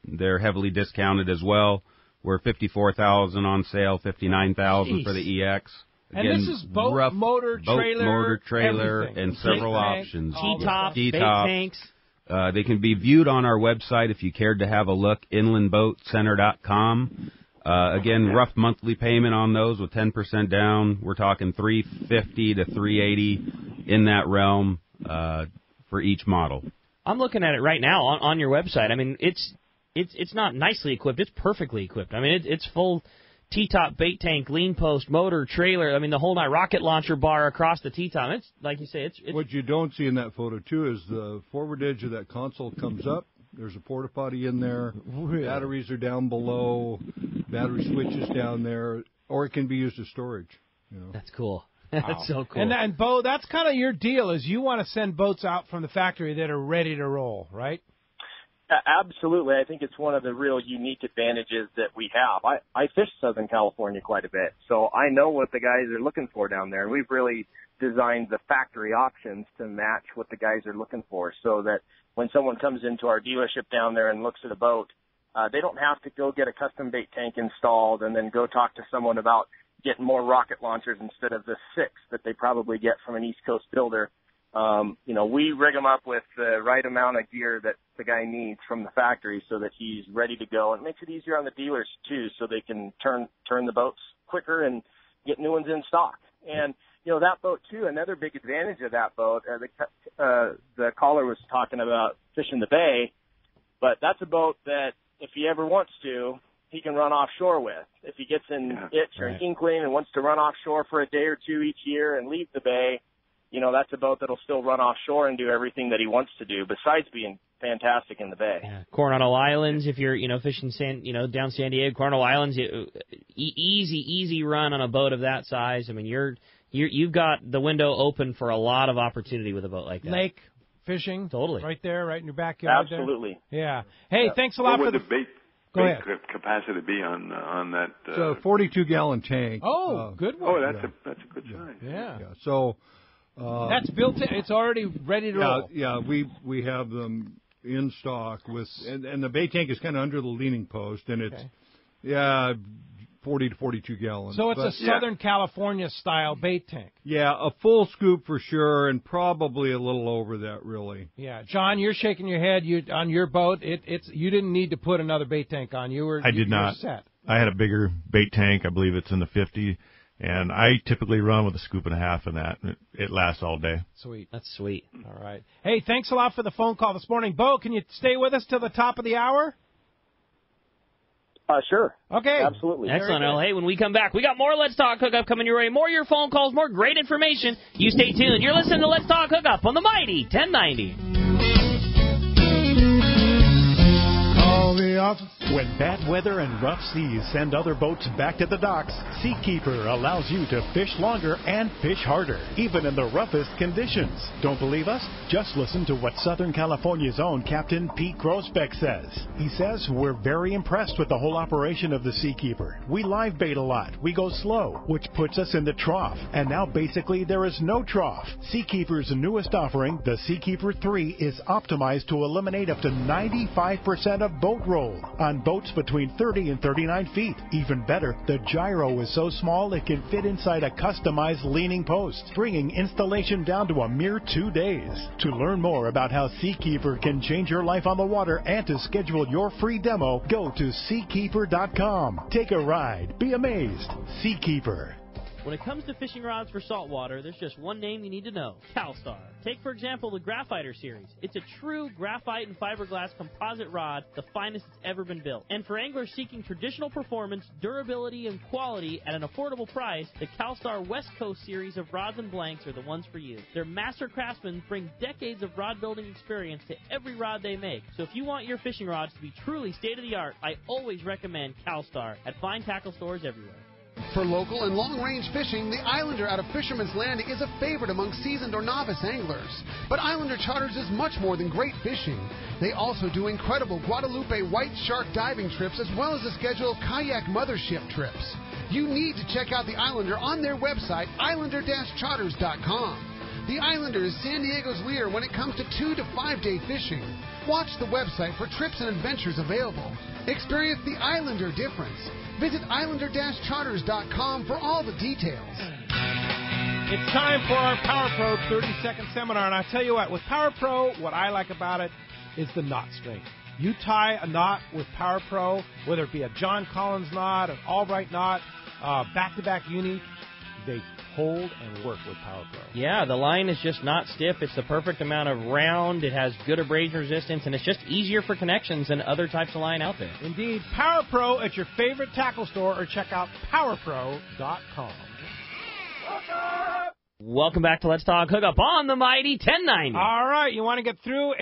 They're heavily discounted as well. We're $54,000 on sale, $59,000 for the EX. Again, and this is boat, motor, trailer, and several options. T-top, bait tanks. They can be viewed on our website if you cared to have a look, inlandboatcenter.com. Again, rough monthly payment on those with 10% down. We're talking $350 to $380 in that realm for each model. I'm looking at it right now on your website. It's it's not nicely equipped. It's perfectly equipped. I mean, it's full T-top bait tank, lean post, motor, trailer. I mean, the whole night rocket launcher bar across the T-top. It's like you say. It's what you don't see in that photo too is the forward edge of that console comes up. There's a porta potty in there. Really? Batteries are down below. Battery switches down there, or it can be used as storage. You know? That's cool. Wow. That's so cool. And Bo, that's kind of your deal, is you want to send boats out from the factory that are ready to roll, right? Absolutely. I think it's one of the real unique advantages that we have. I fish Southern California quite a bit, so I know what the guys are looking for down there. And we've really designed the factory options to match what the guys are looking for, so that when someone comes into our dealership down there and looks at a boat, they don't have to go get a custom bait tank installed and then go talk to someone about getting more rocket launchers instead of the 6 that they probably get from an East Coast builder. We rig them up with the right amount of gear that the guy needs from the factory so that he's ready to go. And it makes it easier on the dealers, too, so they can turn the boats quicker and get new ones in stock. And, that boat, too, another big advantage of that boat, the caller was talking about fishing the bay, but that's a boat that if he ever wants to, he can run offshore with. If he gets an itch or an inkling and wants to run offshore for a day or two each year and leave the bay, that's a boat that'll still run offshore and do everything that he wants to do, besides being fantastic in the bay. Yeah. Coronado Islands, if you're, fishing down San Diego, Coronado Islands, easy run on a boat of that size. I mean, you've got the window open for a lot of opportunity with a boat like that. Lake fishing, totally, right there, right in your backyard. Absolutely. There. Yeah. Hey, thanks a lot for the bait. Go ahead. Capacity be on that? It's a 42-gallon tank. Oh, good one. Oh, that's a good size. Yeah. So that's built in. It's already ready to roll. Yeah, we have them in stock with, and the bait tank is kind of under the leaning post, and it's 40 to 42 gallons. So it's a Southern California style bait tank. Yeah, a full scoop for sure, and probably a little over that, really. Yeah, John, you're shaking your head. On your boat, you didn't need to put another bait tank on. I did not. Set. I had a bigger bait tank. I believe it's in the 50, and I typically run with a scoop and a half in that. It lasts all day. Sweet. That's sweet. All right. Hey, thanks a lot for the phone call this morning. Bo, can you stay with us till the top of the hour? Sure. Okay. Absolutely. Excellent. Well, hey, when we come back, we got more Let's Talk Hookup coming your way. More of your phone calls, more great information. You stay tuned. You're listening to Let's Talk Hookup on the Mighty 1090. When bad weather and rough seas send other boats back to the docks, Seakeeper allows you to fish longer and fish harder, even in the roughest conditions. Don't believe us? Just listen to what Southern California's own Captain Pete Grosbeck says. He says, we're very impressed with the whole operation of the Seakeeper. We live bait a lot. We go slow, which puts us in the trough. And now basically there is no trough. Seakeeper's newest offering, the Seakeeper 3, is optimized to eliminate up to 95% of boat roll on boats between 30 and 39 feet. Even better, the gyro is so small it can fit inside a customized leaning post, bringing installation down to a mere 2 days. To learn more about how Seakeeper can change your life on the water and to schedule your free demo, go to Seakeeper.com. Take a ride. Be amazed. Seakeeper. When it comes to fishing rods for saltwater, there's just one name you need to know: CalStar. Take, for example, the Graphiter series. It's a true graphite and fiberglass composite rod, the finest it's ever been built. And for anglers seeking traditional performance, durability, and quality at an affordable price, the CalStar West Coast series of rods and blanks are the ones for you. Their master craftsmen bring decades of rod building experience to every rod they make. So if you want your fishing rods to be truly state-of-the-art, I always recommend CalStar at fine tackle stores everywhere. For local and long-range fishing, the Islander out of Fisherman's Landing is a favorite among seasoned or novice anglers. But Islander Charters is much more than great fishing. They also do incredible Guadalupe white shark diving trips as well as a schedule of kayak mothership trips. You need to check out the Islander on their website, islander-charters.com. The Islander is San Diego's leader when it comes to 2 to 5 day fishing. Watch the website for trips and adventures available. Experience the Islander difference. Visit islander-charters.com for all the details. It's time for our Power Pro 30-second seminar. And I tell you what, with Power Pro, what I like about it is the knot strength. You tie a knot with Power Pro, whether it be a John Collins knot, an Albright knot, back-to-back uni, they hold and work with Power Pro. Yeah, the line is just not stiff. It's the perfect amount of round. It has good abrasion resistance, and it's just easier for connections than other types of line out there. Indeed. Power Pro at your favorite tackle store, or check out PowerPro.com. Welcome back to Let's Talk Hookup on the Mighty 1090. All right, you want to get through?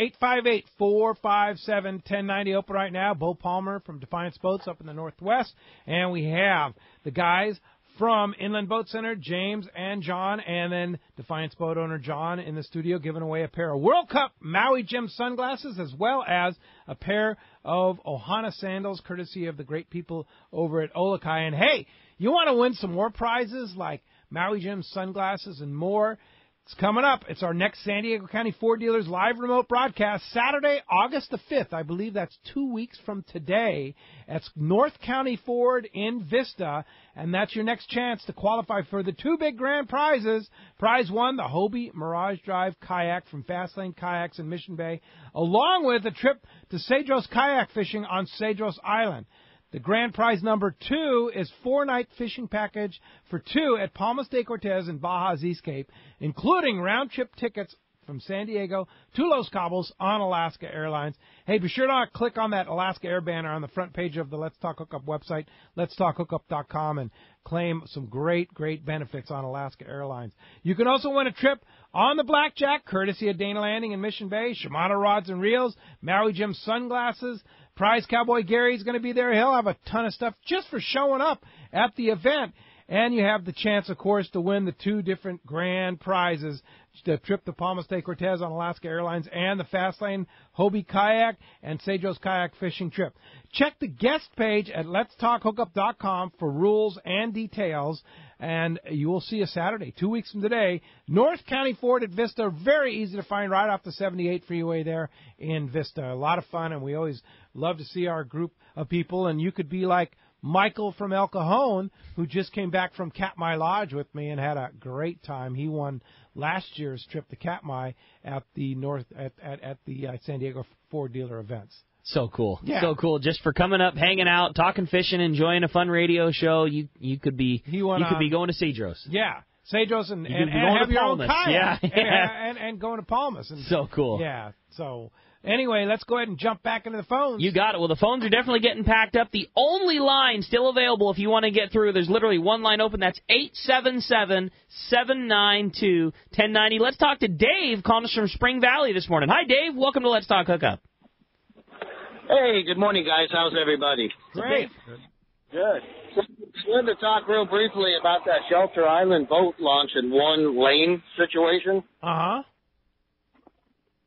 858-457-1090 open right now. Bo Palmer from Defiance Boats up in the Northwest. And we have the guys from Inland Boat Center, James and John, and then Defiance Boat owner John in the studio giving away a pair of World Cup Maui Jim sunglasses as well as a pair of Ohana sandals courtesy of the great people over at Olakai. And, hey, you want to win some more prizes like Maui Jim sunglasses and more? It's coming up. It's our next San Diego County Ford Dealers live remote broadcast, Saturday, August the 5th. I believe that's 2 weeks from today. That's North County Ford in Vista, and that's your next chance to qualify for the two big grand prizes. Prize one, the Hobie Mirage Drive Kayak from Fastlane Kayaks in Mission Bay, along with a trip to Cedros kayak fishing on Cedros Island. The grand prize number 2 is 4-night fishing package for 2 at Palmas de Cortez and Baja Seascape, including round-trip tickets from San Diego to Los Cabos on Alaska Airlines. Hey, be sure to click on that Alaska Air banner on the front page of the Let's Talk Hookup website, letstalkhookup.com, and claim some great, great benefits on Alaska Airlines. You can also win a trip on the Blackjack, courtesy of Dana Landing in Mission Bay, Shimano Rods and Reels, Maui Jim sunglasses. Prize Cowboy Gary's going to be there. He'll have a ton of stuff just for showing up at the event. And you have the chance, of course, to win the two different grand prizes, the trip to Palmas de Cortez on Alaska Airlines and the Fastlane Hobie Kayak and Cedros Kayak fishing trip. Check the guest page at letstalkhookup.com for rules and details, and you will see a Saturday, 2 weeks from today, North County Ford at Vista. Very easy to find right off the 78 freeway there in Vista. A lot of fun, and we always love to see our group of people, and you could be like Michael from El Cajon, who just came back from Katmai Lodge with me and had a great time. He won last year's trip to Katmai at the San Diego Ford dealer events. So cool. Yeah. So cool. Just for coming up, hanging out, talking fishing, enjoying a fun radio show. You could be going to Cedros. Yeah. Cedros and going have to your own Palmas. kayak. Yeah. And going to Palmas. And, so cool. Yeah. So anyway, let's go ahead and jump back into the phones. You got it. Well, the phones are definitely getting packed up. The only line still available if you want to get through, there's literally one line open. That's 877-792-1090. Let's talk to Dave, calling us from Spring Valley this morning. Hi, Dave. Welcome to Let's Talk Hookup. Hey, good morning, guys. How's everybody? Great. Good. Just wanted to talk real briefly about that Shelter Island boat launch in one lane situation. Uh-huh.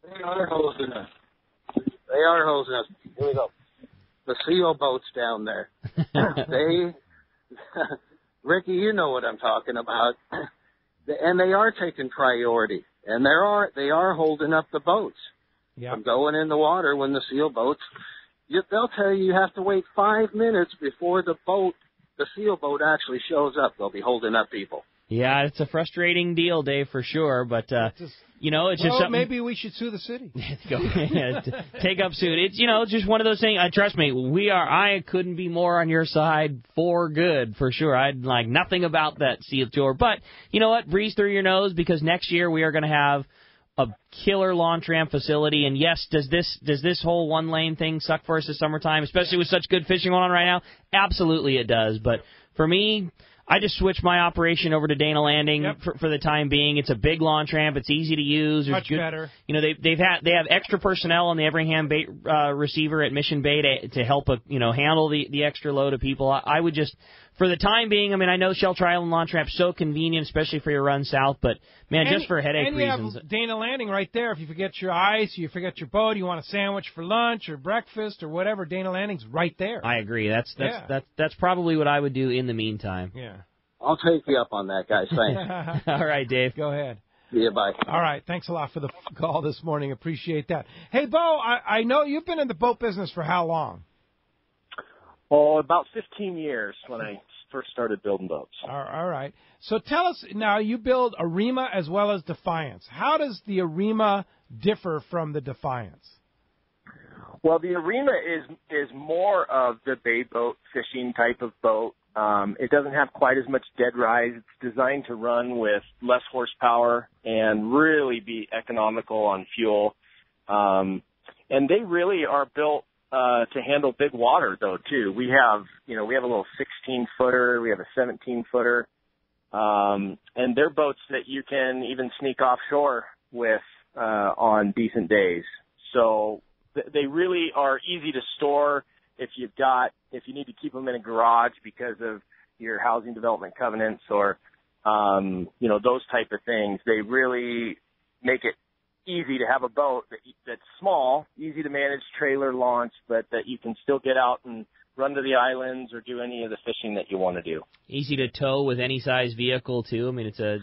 They are hosing us. Here we go. The seal boats down there. Ricky, you know what I'm talking about. And they are taking priority. And they are holding up the boats. Yep. From going in the water when the seal boats, they'll tell you have to wait 5 minutes before the seal boat actually shows up. They'll be holding up people. Yeah, it's a frustrating deal, Dave, for sure. But, it's just something. Maybe we should sue the city. Take up suit. It's just one of those things. Trust me, I couldn't be more on your side for good, for sure. I'd like nothing about that seal tour. But, you know what? Breeze through your nose, because next year we are going to have a killer launch ramp facility. And yes, does this whole one lane thing suck for us this summertime, especially with such good fishing going on right now? Absolutely it does. But for me, I just switched my operation over to Dana Landing for the time being. It's a big launch ramp. It's easy to use. Much better. They have extra personnel on the Everingham bait receiver at Mission Bay to help handle the extra load of people. I would just, for the time being, I know Shelter Island launch ramp's so convenient, especially for your run south, but, man, just for headache reasons. And you have Dana Landing right there. If you forget your ice, you forget your boat, you want a sandwich for lunch or breakfast or whatever, Dana Landing's right there. I agree. That's probably what I would do in the meantime. Yeah. I'll take you up on that, guys. Thanks. All right, Dave. Go ahead. See you, bye. All right. Thanks a lot for the call this morning. Appreciate that. Hey, Bo, I know you've been in the boat business for how long? Oh, about 15 years when I first started building boats. All right. So tell us, now you build Arima as well as Defiance. How does the Arima differ from the Defiance? Well, the Arima is more of the bay boat fishing type of boat. It doesn't have quite as much dead rise. It's designed to run with less horsepower and really be economical on fuel. And they really are built to handle big water, though, too. We have a little 16-footer. We have a 17-footer. And they're boats that you can even sneak offshore with on decent days. So they really are easy to store if you need to keep them in a garage because of your housing development covenants or, those type of things. They really make it easy to have a boat that's small, easy to manage, trailer launch, but that you can still get out and run to the islands or do any of the fishing that you want to do. Easy to tow with any size vehicle, too. I mean, it's a,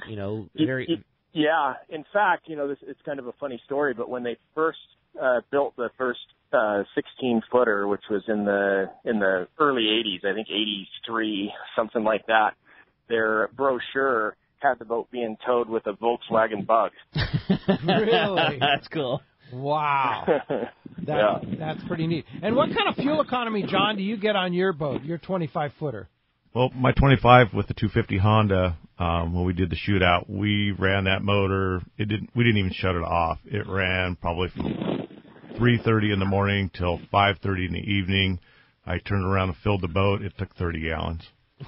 very... Yeah. In fact, it's kind of a funny story, but when they first built the first 16-footer, which was in the early 80s, I think 83, something like that, their brochure had the boat being towed with a Volkswagen Bug. Really? That's cool. Wow. That's pretty neat. And what kind of fuel economy, John, do you get on your boat, your 25-footer? Well, my 25 with the 250 Honda, when we did the shootout, we ran that motor. We didn't even shut it off. It ran probably from 3:30 in the morning till 5:30 in the evening. I turned around and filled the boat. It took 30 gallons.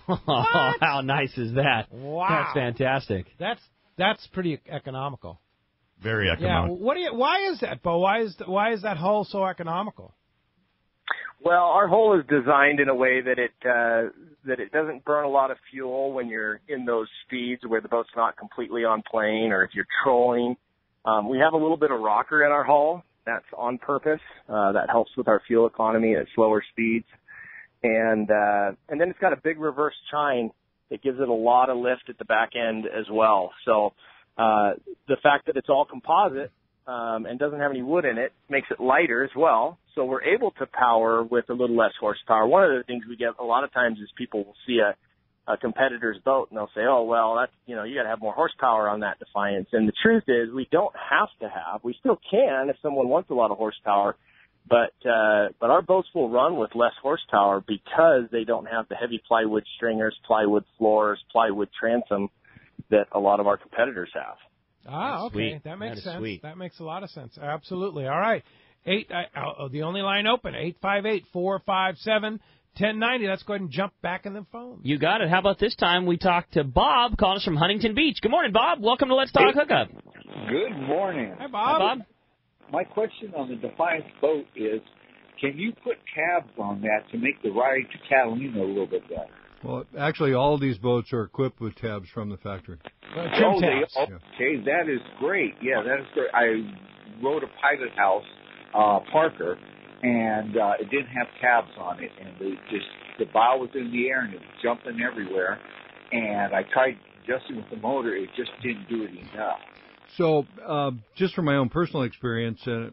Oh, how nice is that? Wow. That's fantastic. That's pretty economical. Very economical. Yeah. Why is that, Bo? Why is that hull so economical? Well, our hull is designed in a way that it doesn't burn a lot of fuel when you're in those speeds where the boat's not completely on plane or if you're trolling. We have a little bit of rocker in our hull. That's on purpose. That helps with our fuel economy at slower speeds. And then it's got a big reverse chine that gives it a lot of lift at the back end as well. So the fact that it's all composite and doesn't have any wood in it makes it lighter as well. So we're able to power with a little less horsepower. One of the things we get a lot of times is people will see a competitor's boat and they'll say, oh, well, that's, you got to have more horsepower on that Defiance. And the truth is we don't have to have. We still can if someone wants a lot of horsepower. But our boats will run with less horsepower because they don't have the heavy plywood stringers, plywood floors, plywood transom that a lot of our competitors have. Ah, okay. Sweet. That makes sense. Sweet. That makes a lot of sense. Absolutely. All right. The only line open, 858-457-1090. Let's go ahead and jump back in the phone. You got it. How about this time we talk to Bob, calling us from Huntington Beach. Good morning, Bob. Welcome to Let's Talk Hookup. Good morning. Hi, Bob. Hi, Bob. My question on the Defiance boat is, can you put tabs on that to make the ride to Catalina a little bit better? Well, actually, all of these boats are equipped with tabs from the factory. Trim tabs. Okay, that is great. Yeah, that is great. I rode a Pilot House Parker, and it didn't have tabs on it, and the bow was in the air and it was jumping everywhere. And I tried adjusting with the motor; it just didn't do it enough. So, just from my own personal experience, the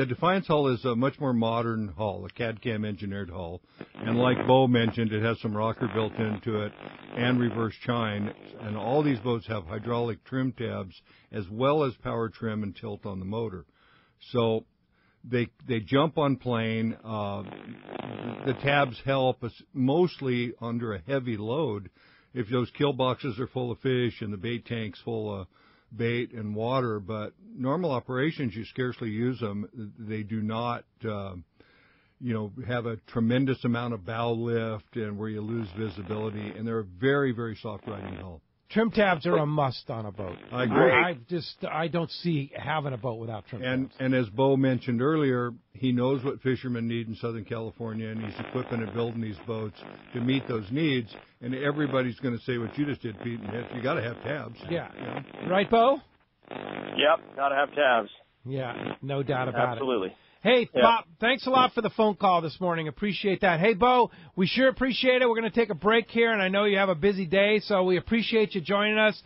Defiance hull is a much more modern hull, a CAD-CAM engineered hull. And like Bo mentioned, it has some rocker built into it and reverse chine. And all these boats have hydraulic trim tabs as well as power trim and tilt on the motor. So they jump on plane. The tabs help us mostly under a heavy load. If those kill boxes are full of fish and the bait tank's full of bait and water, but normal operations, you scarcely use them. They do not, have a tremendous amount of bow lift and where you lose visibility, and they're a very, very soft riding hull. Trim tabs are a must on a boat. I agree. I don't see having a boat without trim tabs. And as Bo mentioned earlier, he knows what fishermen need in Southern California, and he's equipping and building these boats to meet those needs. And everybody's going to say what you just did, Pete, and you got to have tabs. Yeah. Right, Bo? Yep, got to have tabs. Yeah, no doubt about Absolutely. it. Hey, Bob, thanks a lot for the phone call this morning. Appreciate that. Hey, Bo, we sure appreciate it. We're going to take a break here, and I know you have a busy day, so we appreciate you joining us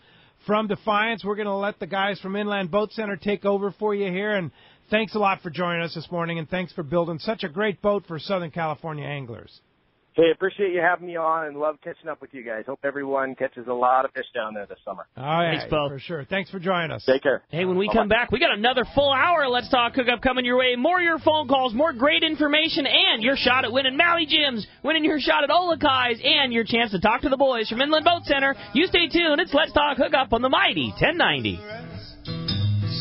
from Defiance. We're going to let the guys from Inland Boat Center take over for you here, and thanks a lot for joining us this morning, and thanks for building such a great boat for Southern California anglers. Hey, appreciate you having me on and love catching up with you guys. Hope everyone catches a lot of fish down there this summer. All right, Thanks, Bo. for sure. Thanks for joining us. Take care. Hey, when we come back, we got another full hour of Let's Talk Hookup coming your way. More of your phone calls, more great information, and your shot at winning Maui Gyms, winning your shot at Olakai's, and your chance to talk to the boys from Inland Boat Center. You stay tuned. It's Let's Talk Hookup on the Mighty 1090.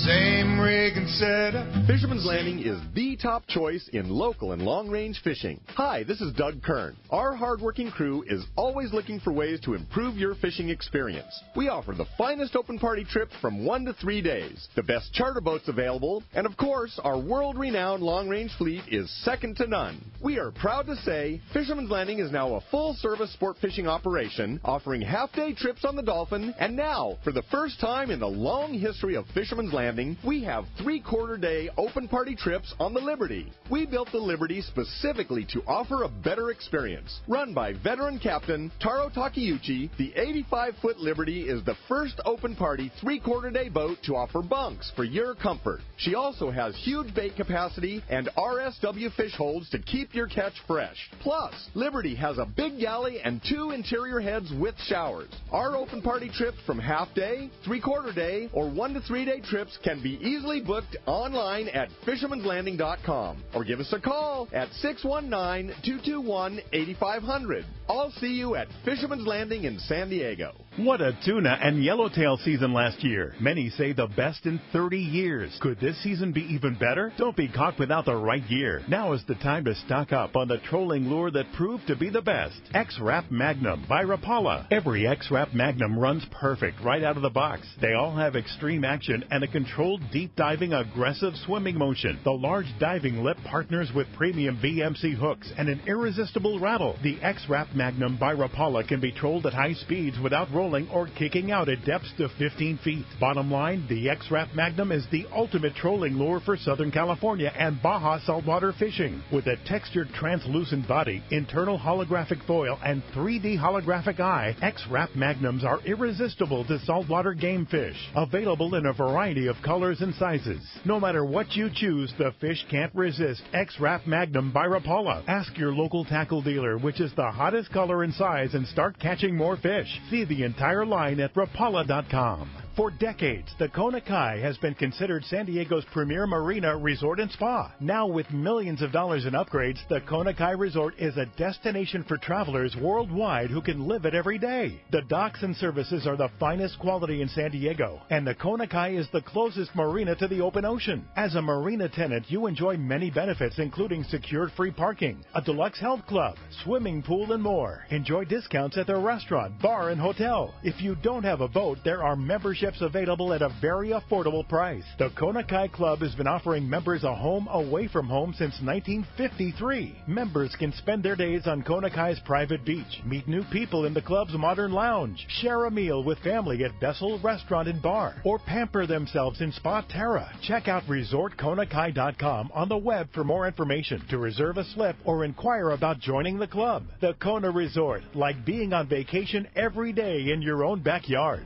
Same rig and setup. Fisherman's Landing is the top choice in local and long-range fishing. Hi, this is Doug Kern. Our hardworking crew is always looking for ways to improve your fishing experience. We offer the finest open party trips from 1 to 3 days, the best charter boats available, and of course, our world-renowned long-range fleet is second to none. We are proud to say Fisherman's Landing is now a full-service sport fishing operation, offering half-day trips on the Dolphin, and now, for the first time in the long history of Fisherman's Landing, we have 3/4-day open party trips on the Liberty. We built the Liberty specifically to offer a better experience. Run by veteran captain Taro Takeuchi, the 85-foot Liberty is the first open party 3/4-day boat to offer bunks for your comfort. She also has huge bait capacity and RSW fish holds to keep your catch fresh. Plus, Liberty has a big galley and 2 interior heads with showers. Our open party trips from half-day, 3/4-day, or 1 to 3 day trips can be easily booked online at fishermanslanding.com or give us a call at 619-221-8500. I'll see you at Fisherman's Landing in San Diego. What a tuna and yellowtail season last year. Many say the best in 30 years. Could this season be even better? Don't be caught without the right gear. Now is the time to stock up on the trolling lure that proved to be the best. X-Rap Magnum by Rapala. Every X-Rap Magnum runs perfect right out of the box. They all have extreme action and a controlled deep diving aggressive swimming motion. The large diving lip partners with premium VMC hooks and an irresistible rattle. The X-Rap Magnum by Rapala can be trolled at high speeds without rolling or kicking out at depths to 15 feet. Bottom line, the X-Rap Magnum is the ultimate trolling lure for Southern California and Baja saltwater fishing. With a textured translucent body, internal holographic foil, and 3D holographic eye, X-Rap Magnums are irresistible to saltwater game fish. Available in a variety of colors and sizes. No matter what you choose, the fish can't resist X-Rap Magnum by Rapala. Ask your local tackle dealer which is the hottest color and size and start catching more fish. See the entire line at Rapala.com. For decades, the Kona Kai has been considered San Diego's premier marina resort and spa. Now, with millions of dollars in upgrades, the Kona Kai Resort is a destination for travelers worldwide who can live it every day. The docks and services are the finest quality in San Diego, and the Kona Kai is the closest marina to the open ocean. As a marina tenant, you enjoy many benefits, including secured free parking, a deluxe health club, swimming pool, and more. Enjoy discounts at their restaurant, bar, and hotel. If you don't have a boat, there are memberships available at a very affordable price. The Kona Kai Club has been offering members a home away from home since 1953. Members can spend their days on Kona Kai's private beach, meet new people in the club's modern lounge, share a meal with family at Bessel Restaurant and Bar, or pamper themselves in Spa Terra. Check out ResortKonakai.com on the web for more information, to reserve a slip, or inquire about joining the club. The Kona Resort, like being on vacation every day in your own backyard.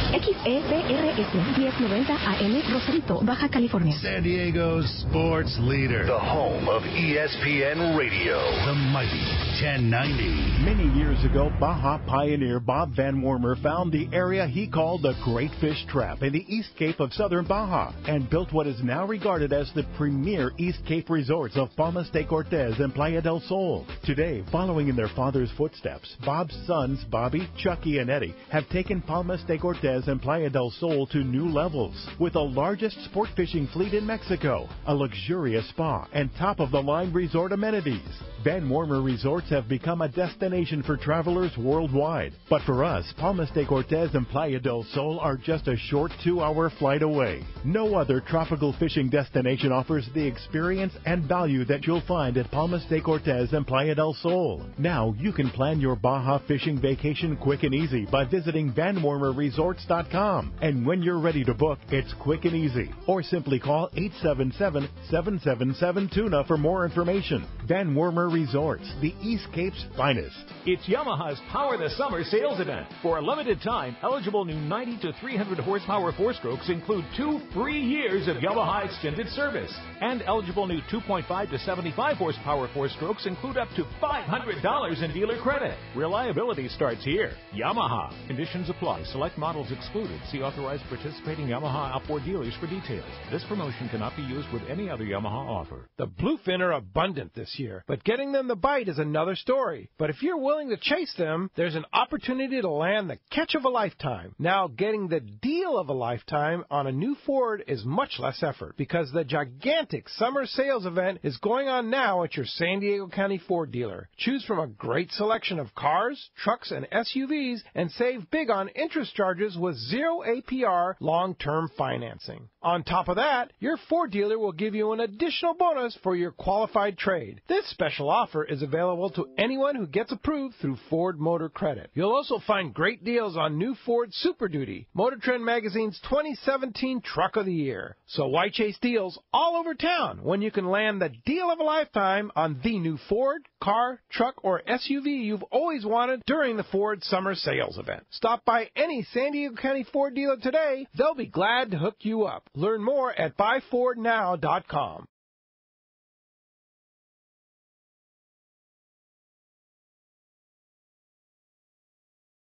XEPRS 1090 AM, Rosarito, Baja California. San Diego's sports leader. The home of ESPN Radio. The mighty 1090. Many years ago, Baja pioneer Bob Van Wormer found the area he called the Great Fish Trap in the East Cape of southern Baja and built what is now regarded as the premier East Cape resorts of Palmas de Cortez and Playa del Sol. Today, following in their father's footsteps, Bob's sons, Bobby, Chucky, and Eddie, have taken Palmas de Cortez and Playa del Sol to new levels. With the largest sport fishing fleet in Mexico, a luxurious spa, and top-of-the-line resort amenities, Van Wormer Resorts have become a destination for travelers worldwide. But for us, Palmas de Cortez and Playa del Sol are just a short 2-hour flight away. No other tropical fishing destination offers the experience and value that you'll find at Palmas de Cortez and Playa del Sol. Now you can plan your Baja fishing vacation quick and easy by visiting VanWormerResorts.com. And when you're ready to book, it's quick and easy. Or simply call 877-777-TUNA for more information. Van Wormer Resorts, the East Cape's finest. It's Yamaha's Power the Summer sales event. For a limited time, eligible new 90 to 300 horsepower four-strokes include 2 free years of Yamaha extended service. And eligible new 2.5 to 75 horsepower four-strokes include up to $500 in dealer credit. Reliability starts here. Yamaha. Conditions apply. Select models excluded. See authorized participating Yamaha outboard dealers for details. This promotion cannot be used with any other Yamaha offer. The bluefin are abundant this year, but getting them to bite is another story. But if you're willing to chase them, there's an opportunity to land the catch of a lifetime. Now, getting the deal of a lifetime on a new Ford is much less effort because the gigantic summer sales event is going on now at your San Diego County Ford dealer. Choose from a great selection of cars, trucks, and SUVs and save big on interest charges with 0 APR long-term financing. On top of that, your Ford dealer will give you an additional bonus for your qualified trade. This special offer is available to anyone who gets approved through Ford Motor Credit. You'll also find great deals on new Ford Super Duty, Motor Trend Magazine's 2017 Truck of the Year. So why chase deals all over town when you can land the deal of a lifetime on the new Ford, car, truck, or SUV you've always wanted during the Ford Summer Sales Event? Stop by any San Diego County Ford dealer today. They'll be glad to hook you up. Learn more at buyfordnow.com.